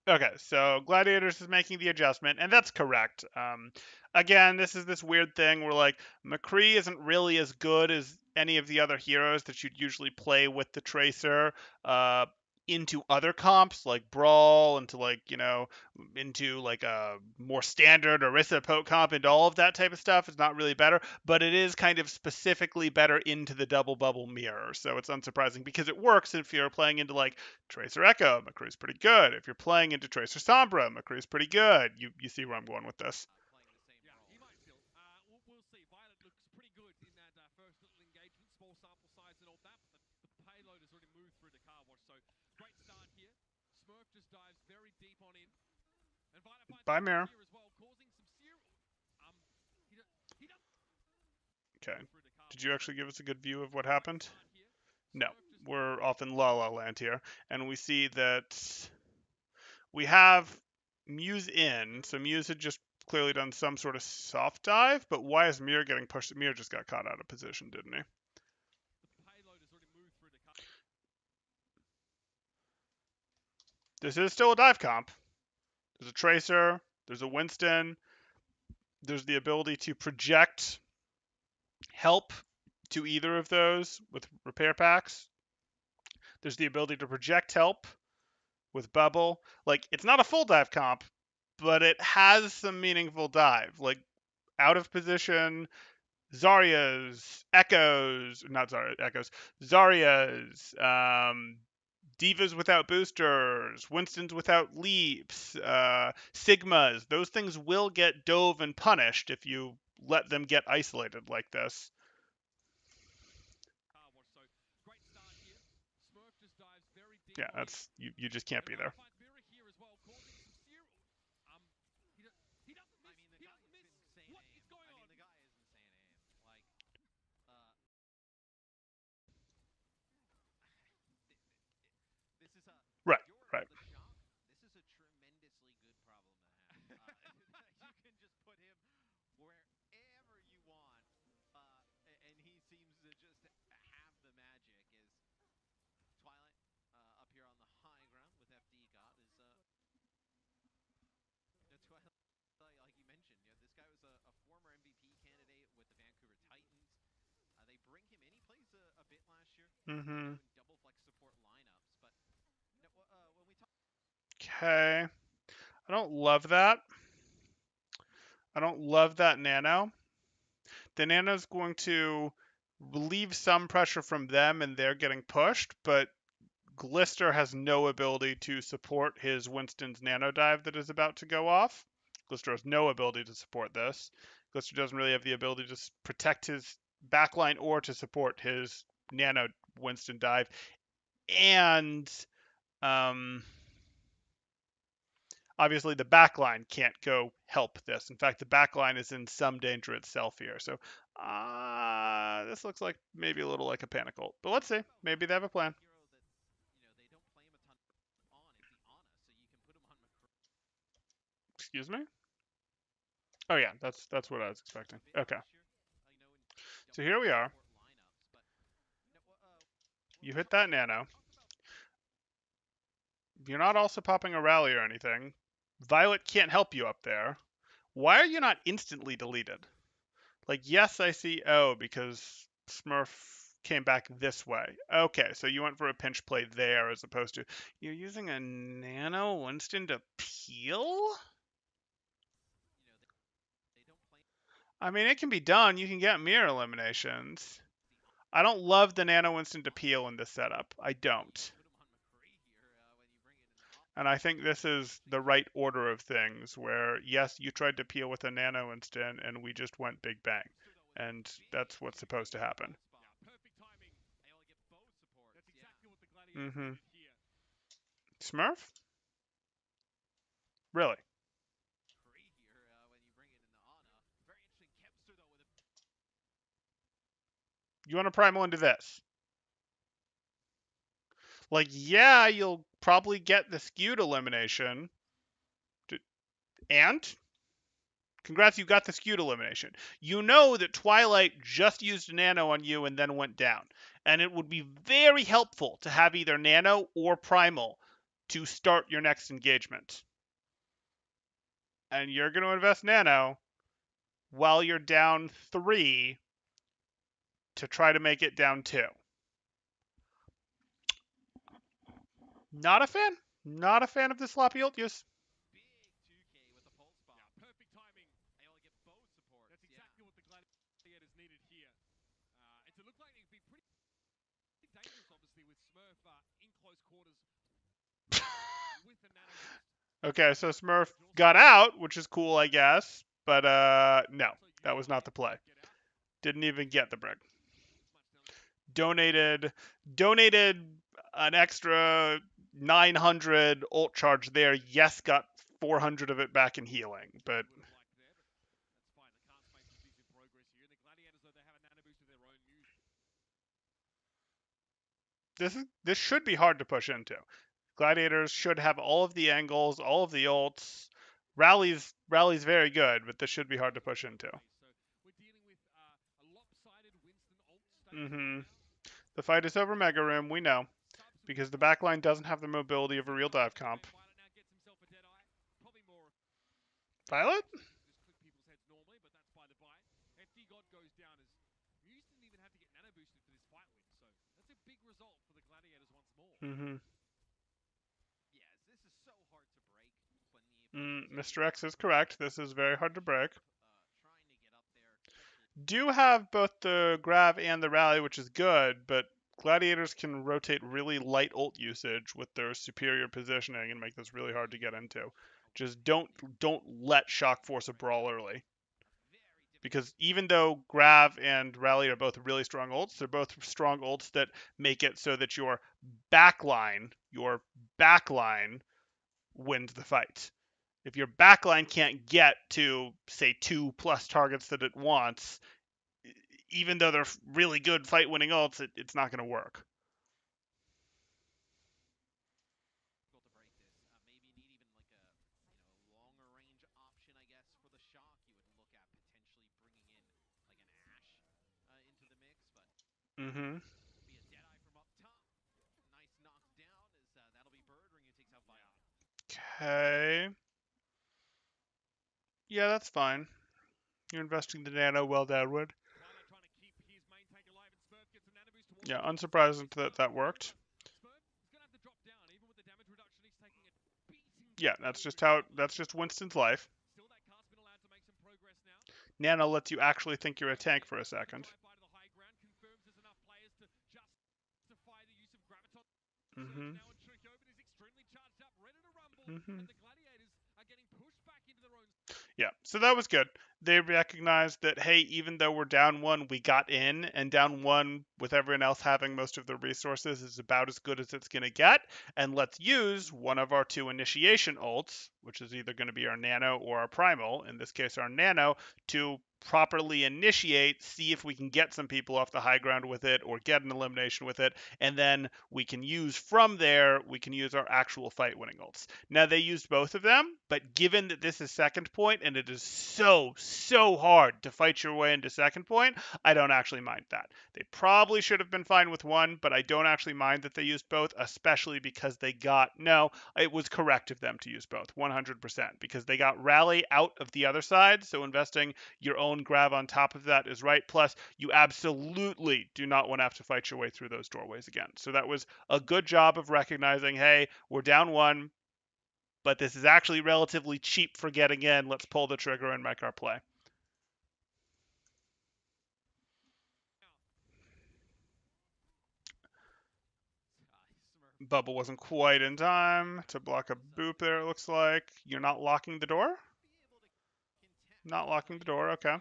Okay, so Gladiators is making the adjustment, and that's correct. Again, this is this weird thing where, like, McCree isn't really as good as any of the other heroes that you'd usually play with the Tracer uh, into other comps, like Brawl, into like a more standard Orisa poke comp, into all of that type of stuff. It's not really better, but it is kind of specifically better into the double bubble mirror. So it's unsurprising, because it works if you're playing into, like, Tracer Echo, McCree's pretty good. If you're playing into Tracer Sombra, McCree's pretty good. You see where I'm going with this. Bye, Mirror. Okay. Did you actually give us a good view of what happened? No. We're off in La La Land here, and we see that we have Muse in. So Muse had just clearly done some sort of soft dive, but why is Mir getting pushed? Mir just got caught out of position, didn't he? This is still a dive comp. There's a Tracer, there's a Winston, there's the ability to project help to either of those with repair packs. There's the ability to project help with Bubble. Like, it's not a full dive comp, but it has some meaningful dive. Like, out of position, Zarya's, Echoes, not Zarya, Echoes, Zarya's, Divas without boosters, Winston's without leaps, Sigmas. Those things will get dove and punished if you let them get isolated like this. Yeah, that's you just can't be there. Right, right. Mm-hmm. Okay. I don't love that. I don't love that nano. The nano's going to relieve some pressure from them and they're getting pushed, but Glister has no ability to support his Winston's nano dive that is about to go off. Glister has no ability to support this. Glister doesn't really have the ability to protect his backline or to support his nano Winston dive. And obviously the backline can't go help this. In fact, the backline is in some danger itself here. So this looks like maybe a little like a panic ult. But let's see. Maybe they have a plan. Excuse me? Oh yeah, that's what I was expecting. Okay. So here we are. You hit that nano. You're not also popping a rally or anything. Violet can't help you up there. Why are you not instantly deleted? Like, yes, I see O because Smurf came back this way. Okay, so you went for a pinch play there as opposed to you're using a nano Winston to peel? I mean, it can be done. You can get mirror eliminations. I don't love the nano Winston to peel in this setup. I don't. And I think this is the right order of things where, yes, you tried to peel with a nano Winston and we just went big bang. And that's what's supposed to happen. Mm-hmm. Smurf? Really? You want to primal into this? Like, yeah, you'll probably get the skewed elimination. And congrats, you got the skewed elimination. You know that Twilight just used Nano on you and then went down. And it would be very helpful to have either Nano or Primal to start your next engagement. And you're going to invest Nano while you're down 3 to try to make it down 2. Not a fan. Not a fan of the sloppy ult use. Okay, so Smurf got out, which is cool, I guess. But no, that was not the play. Didn't even get the brick. Donated an extra 900 ult charge there. Yes, got 400 of it back in healing, but this should be hard to push into. Gladiators should have all of the angles, all of the ults. Rally's very good, but this should be hard to push into. Mm-hmm. The fight is over Mega Room, we know. because the backline doesn't have the mobility of a real dive comp. Violet? Mm-hmm. Mr. X is correct. This is very hard to break. Do have both the Grav and the Rally, which is good, but Gladiators can rotate really light ult usage with their superior positioning and make this really hard to get into. Just don't let Shock force a brawl early. Because even though Grav and Rally are both really strong ults, they're both strong ults that make it so that your backline wins the fight. If your backline can't get to, say, 2+ targets that it wants, even though they're really good fight-winning ults, it's not going to work. Mm-hmm. Okay. Yeah, that's fine. You're investing the nano well downward. Yeah, unsurprising that that worked. Yeah, that's just Winston's life. Nano lets you actually think you're a tank for a second. Mm-hmm. Mm-hmm. Yeah, so that was good. They recognized that, hey, even though we're down one, we got in, and down one with everyone else having most of the resources is about as good as it's going to get. And let's use one of our two initiation ults, which is either going to be our nano or our primal, in this case, our nano, to properly initiate, see if we can get some people off the high ground with it or get an elimination with it, and then we can use from there, we can use our actual fight winning ults. Now they used both of them, but given that this is second point and it is so hard to fight your way into second point, I don't actually mind that. They probably should have been fine with one, but I don't actually mind that they used both, especially because it was correct of them to use both 100% because they got Rally out of the other side, so investing your own Grav on top of that is right. Plus, you absolutely do not want to have to fight your way through those doorways again. So that was a good job of recognizing, hey, we're down one, but this is actually relatively cheap for getting in. Let's pull the trigger and make our play. Bubble wasn't quite in time to block a boop there, it looks like. You're not locking the door? Not locking the door, okay.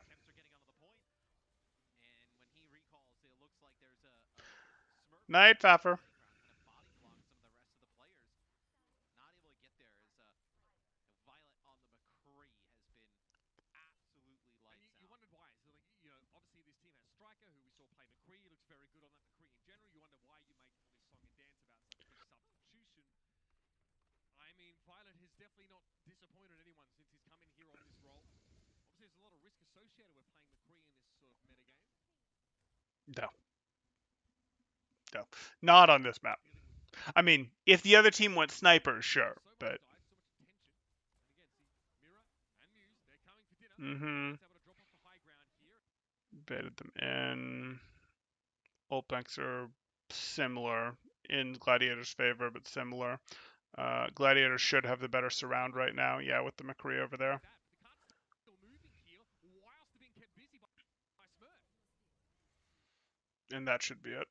Night, Pfeffer. No. No. Not on this map. I mean, if the other team went sniper, sure, but... Mm-hmm. Baited them in. Ult banks are similar in Gladiator's favor, but similar. Gladiator should have the better surround right now. Yeah, with the McCree over there. And that should be it.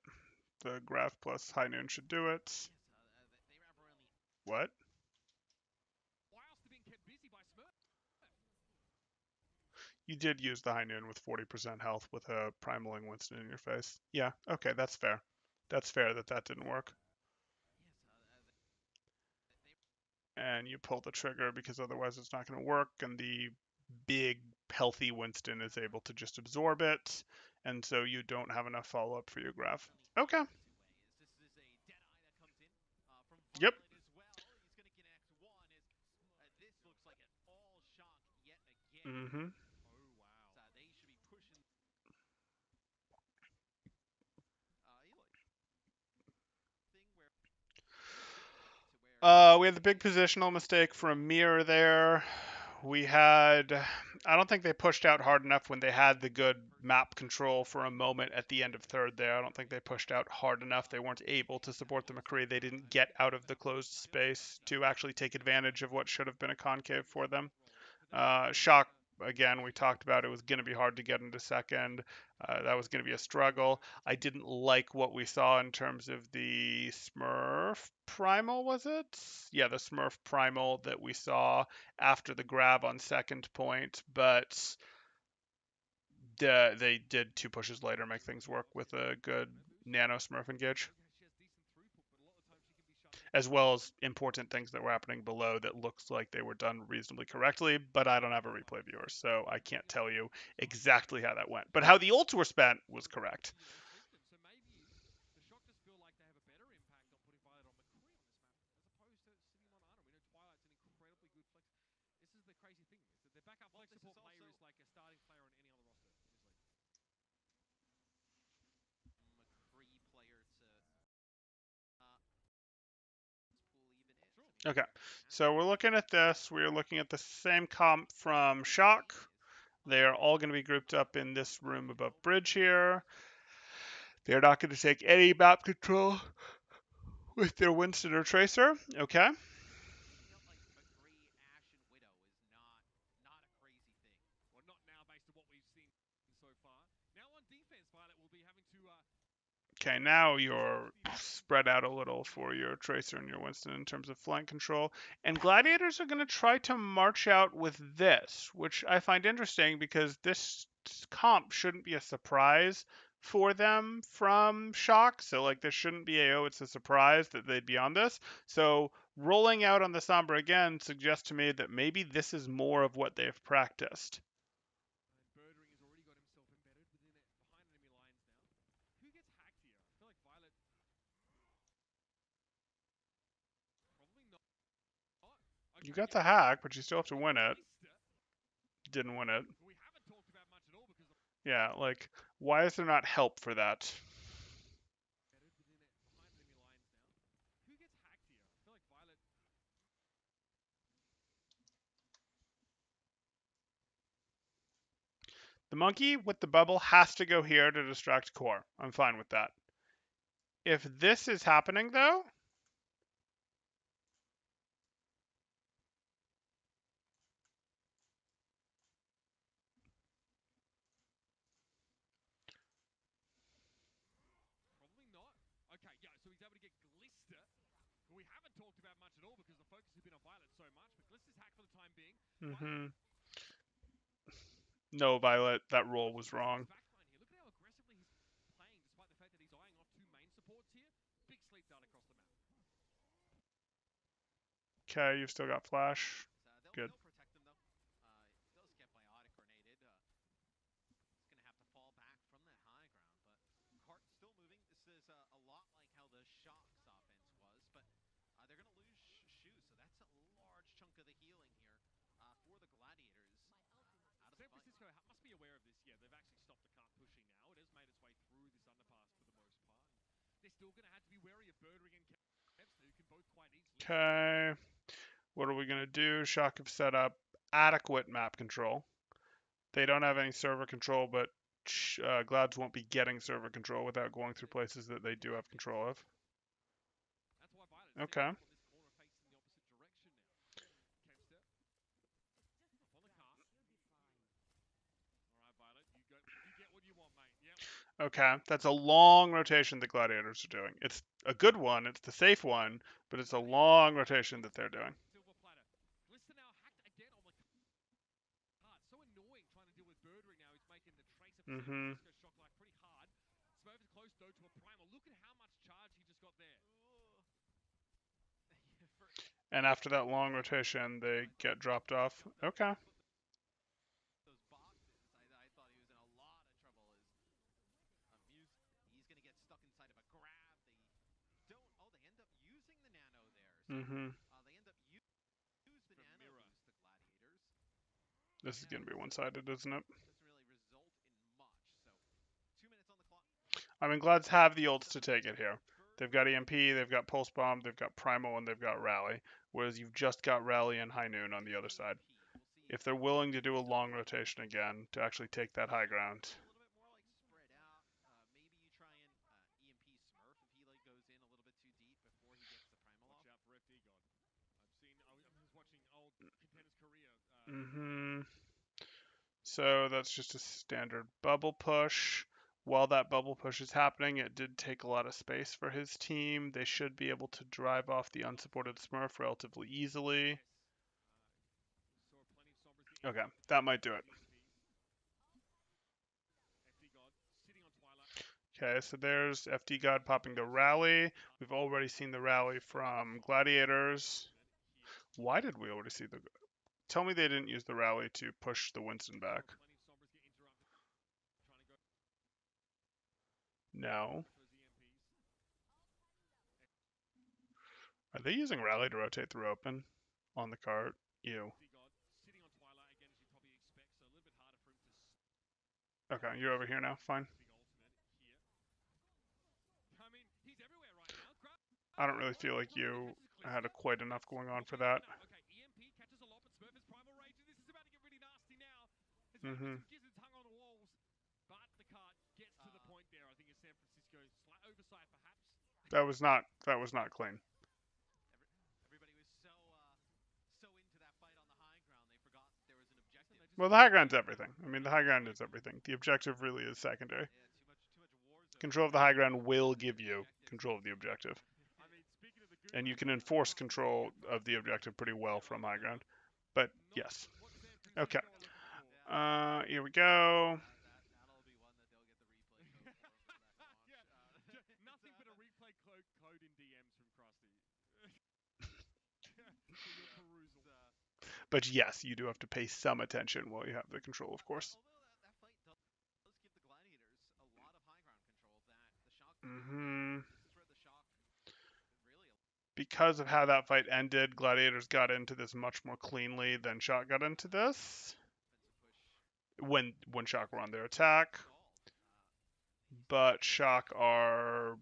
The Grav plus High Noon should do it. What? You did use the High Noon with 40% health with a Primaling Winston in your face. Yeah, okay, that's fair. That's fair that that didn't work. And you pull the trigger because otherwise it's not going to work, and the big, healthy Winston is able to just absorb it, and so you don't have enough follow-up for your Grav. Okay. Yep. Mm-hmm. We had the big positional mistake from Mirror there. We had, I don't think they pushed out hard enough when they had the good map control for a moment at the end of third there. I don't think they pushed out hard enough. They weren't able to support the McCree. They didn't get out of the closed space to actually take advantage of what should have been a concave for them. Shock, again, we talked about it was going to be hard to get into second. That was going to be a struggle. I didn't like what we saw in terms of the Smurf Primal, was it? Yeah, the Smurf Primal that we saw after the grab on second point, but they did two pushes later make things work with a good Nano Smurf engage, as well as important things that were happening below that looks like they were done reasonably correctly, but I don't have a replay viewer, so I can't tell you exactly how that went. But how the ults were spent was correct. Okay, so we're looking at this. We're looking at the same comp from Shock. They are all going to be grouped up in this room above bridge here. They're not going to take any map control with their Winston or Tracer. Okay. Okay, now you're spread out a little for your Tracer and your Winston in terms of flank control. And Gladiators are going to try to march out with this, which I find interesting because this comp shouldn't be a surprise for them from Shock. So, like, this shouldn't be a, oh, it's a surprise that they'd be on this. So, rolling out on the Sombra again suggests to me that maybe this is more of what they've practiced. You got the hack, but you still have to win it. Didn't win it. Yeah, like, why is there not help for that? The monkey with the bubble has to go here to distract core. I'm fine with that. If this is happening, though, mm-hmm. No, Violet, that roll was wrong. Okay, you've still got flash. Good. Okay. What are we going to do? Shock have set up adequate map control. They don't have any server control, but Glads won't be getting server control without going through places that they do have control of. Okay. Okay, that's a long rotation the Gladiators are doing. It's a good one, it's the safe one, but it's a long rotation that they're doing. Mm-hmm. And after that long rotation, they get dropped off. Okay. Mm-hmm. This is going to be one-sided, isn't it? I mean, Glads have the ults to take it here. They've got EMP, they've got Pulse Bomb, they've got Primal, and they've got Rally. Whereas you've just got Rally and High Noon on the other side. If they're willing to do a long rotation again to actually take that high ground. So that's just a standard bubble push. While that bubble push is happening, it did take a lot of space for his team. They should be able to drive off the unsupported Smurf relatively easily. Okay, that might do it. Okay, so there's FD God popping the rally. We've already seen the rally from Gladiators. Why did we already see the... Tell me they didn't use the rally to push the Winston back. No. Are they using rally to rotate through open on the cart? Ew. Okay, you're over here now. Fine. I don't really feel like you had quite enough going on for that. Mm-hmm. That was not clean. Well, the high ground's everything. I mean, the high ground is everything. The objective really is secondary. Control of the high ground will give you control of the objective. And you can enforce control of the objective pretty well from high ground. But yes. Okay. Here we go. But yes, you do have to pay some attention while you have the control, of course. Mm-hmm. Because of how that fight ended, Gladiators got into this much more cleanly than Shock got into this. When Shock were on their attack. But Shock were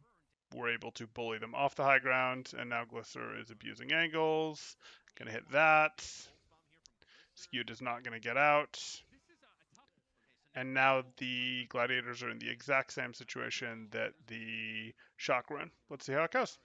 able to bully them off the high ground, and now Glisser is abusing angles. Gonna hit that. Skewed is not gonna get out. And now the Gladiators are in the exact same situation that the Shock were in. Let's see how it goes.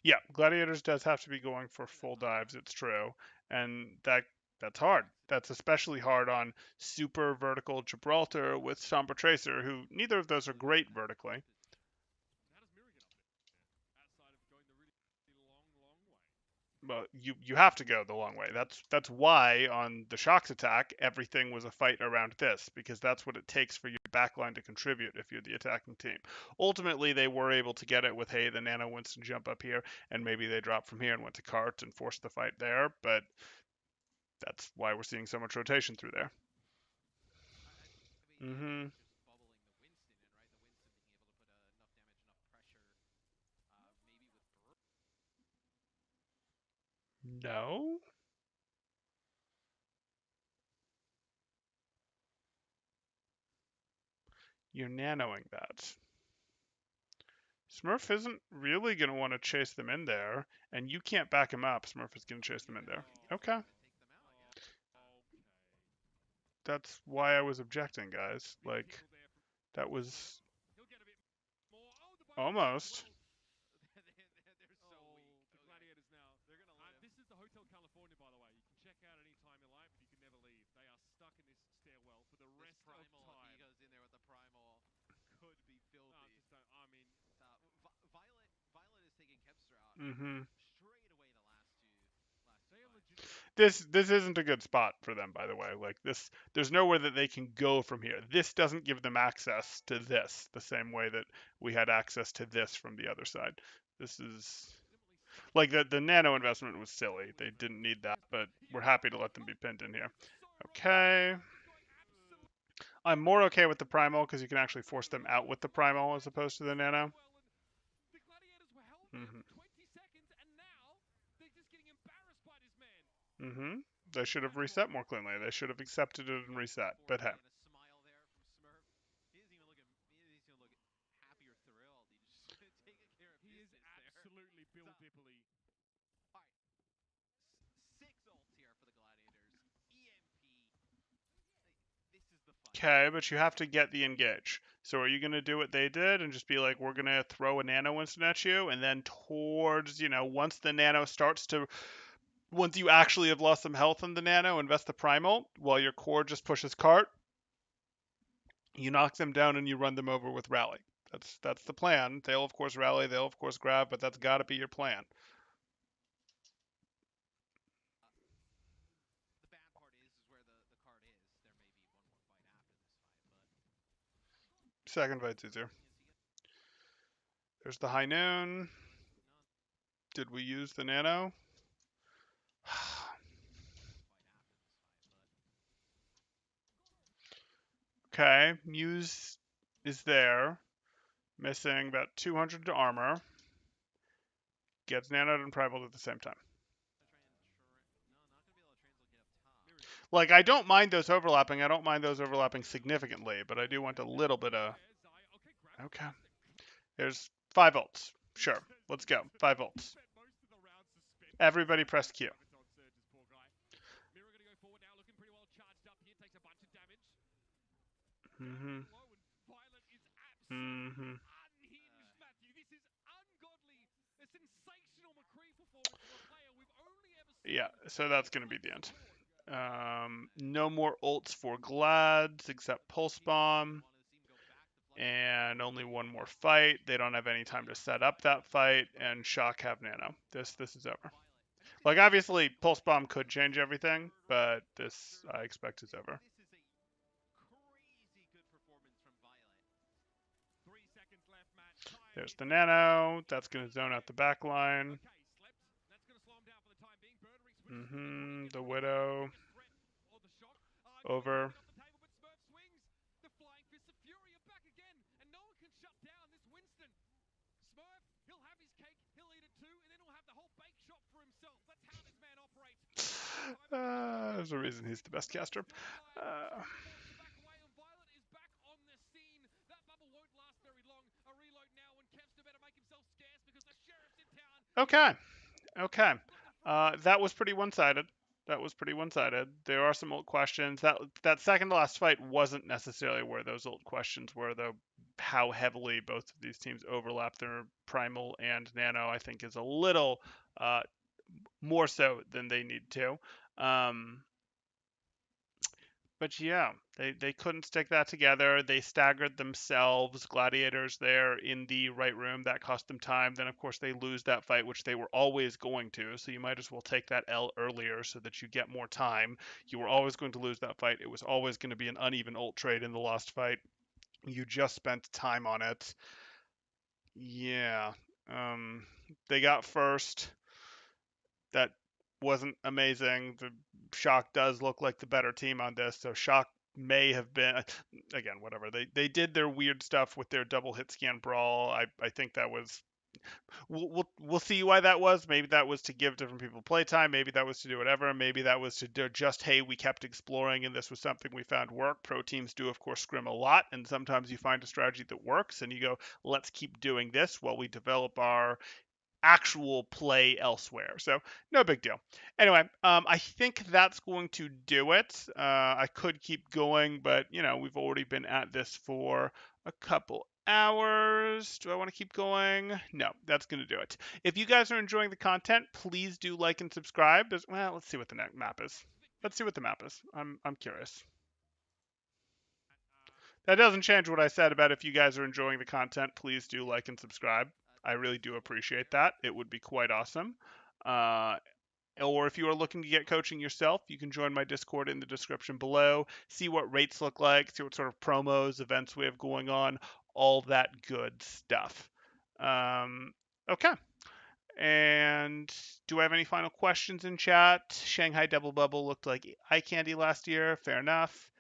Yeah, Gladiators does have to be going for full dives, it's true. And that's hard. That's especially hard on super vertical Gibraltar with Sombra Tracer, who neither of those are great vertically. Well, you have to go the long way. That's why on the Shock's attack, everything was a fight around this, because that's what it takes for your backline to contribute if you're the attacking team. Ultimately, they were able to get it with, hey, the Nano Winston jump up here, and maybe they dropped from here and went to cart and forced the fight there, but that's why we're seeing so much rotation through there. Mm-hmm. No? You're nanoing that. Smurf isn't really going to want to chase them in there, and you can't back him up. Smurf is going to chase them in there. Okay. That's why I was objecting, guys. Like, that was almost. Mm-hmm. This isn't a good spot for them, by the way. Like this, there's nowhere that they can go from here. This doesn't give them access to this the same way that we had access to this from the other side. This is like the nano investment was silly. They didn't need that, but we're happy to let them be pinned in here. Okay. I'm more okay with the primal because you can actually force them out with the primal as opposed to the nano. Mm-hmm. They should have reset more cleanly. They should have accepted it and reset. But hey. Okay, but you have to get the engage. So are you going to do what they did and just be like, we're going to throw a nano instant at you, and then towards, once the nano starts to, once you actually have lost some health in the nano, invest the primal while your core just pushes cart, you knock them down and you run them over with rally. That's the plan. They'll of course rally, they'll of course grab, but that's got to be your plan. Second fight's easier. There's the high noon. Did we use the nano? Okay, Muse is there. Missing about 200 to armor. Gets nanoed and primal at the same time. Like, I don't mind those overlapping. I don't mind those overlapping significantly, but I do want a little bit of... Okay. There's 5 ults. Sure. Let's go. 5 ults. Everybody press Q. Mm-hmm. Mm-hmm. Yeah, so that's going to be the end. No more ults for Glads except Pulse Bomb. And only one more fight. They don't have any time to set up that fight, and Shock have nano. This is over. Like, obviously, Pulse Bomb could change everything, but this, I expect, is over. There's the nano. That's going to zone out the back line. The Widow. Over. There's a reason he's the best caster. Okay. Okay. That was pretty one-sided. There are some old questions. That second to last fight wasn't necessarily where those old questions were, though. How heavily both of these teams overlap their primal and nano, I think, is a little more so than they need to. But yeah, they couldn't stick that together. They staggered themselves. Gladiators there in the right room. That cost them time. Then, of course, they lose that fight, which they were always going to. So you might as well take that L earlier so that you get more time. You were always going to lose that fight. It was always going to be an uneven ult trade in the lost fight. You just spent time on it. Yeah. They got first. That wasn't amazing. The Shock does look like the better team on this, so Shock may have been, again, whatever. They did their weird stuff with their double hit scan brawl. I think that was, we'll see why that was. Maybe that was to give different people playtime. Maybe that was to do whatever. Maybe that was to do just, hey, we kept exploring and this was something we found work. Pro teams do, of course, scrim a lot, and sometimes you find a strategy that works and you go, let's keep doing this while we develop our actual play elsewhere. So no big deal. Anyway, I think that's going to do it. I could keep going, but we've already been at this for a couple hours. Do I want to keep going? No, that's going to do it. If you guys are enjoying the content, please do like and subscribe. Well, let's see what the next map is. Let's see what the map is. I'm curious. That doesn't change what I said about if you guys are enjoying the content, please do like and subscribe. I really do appreciate that. It would be quite awesome. Or if you are looking to get coaching yourself, you can join my Discord in the description below. See what rates look like, see what sort of promos, events we have going on, all that good stuff. Okay. And do I have any final questions in chat? Shanghai Double Bubble looked like eye candy last year. Fair enough.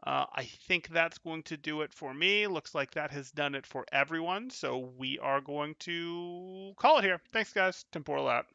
I think that's going to do it for me. Looks like that has done it for everyone. So we are going to call it here. Thanks, guys. Temporal out.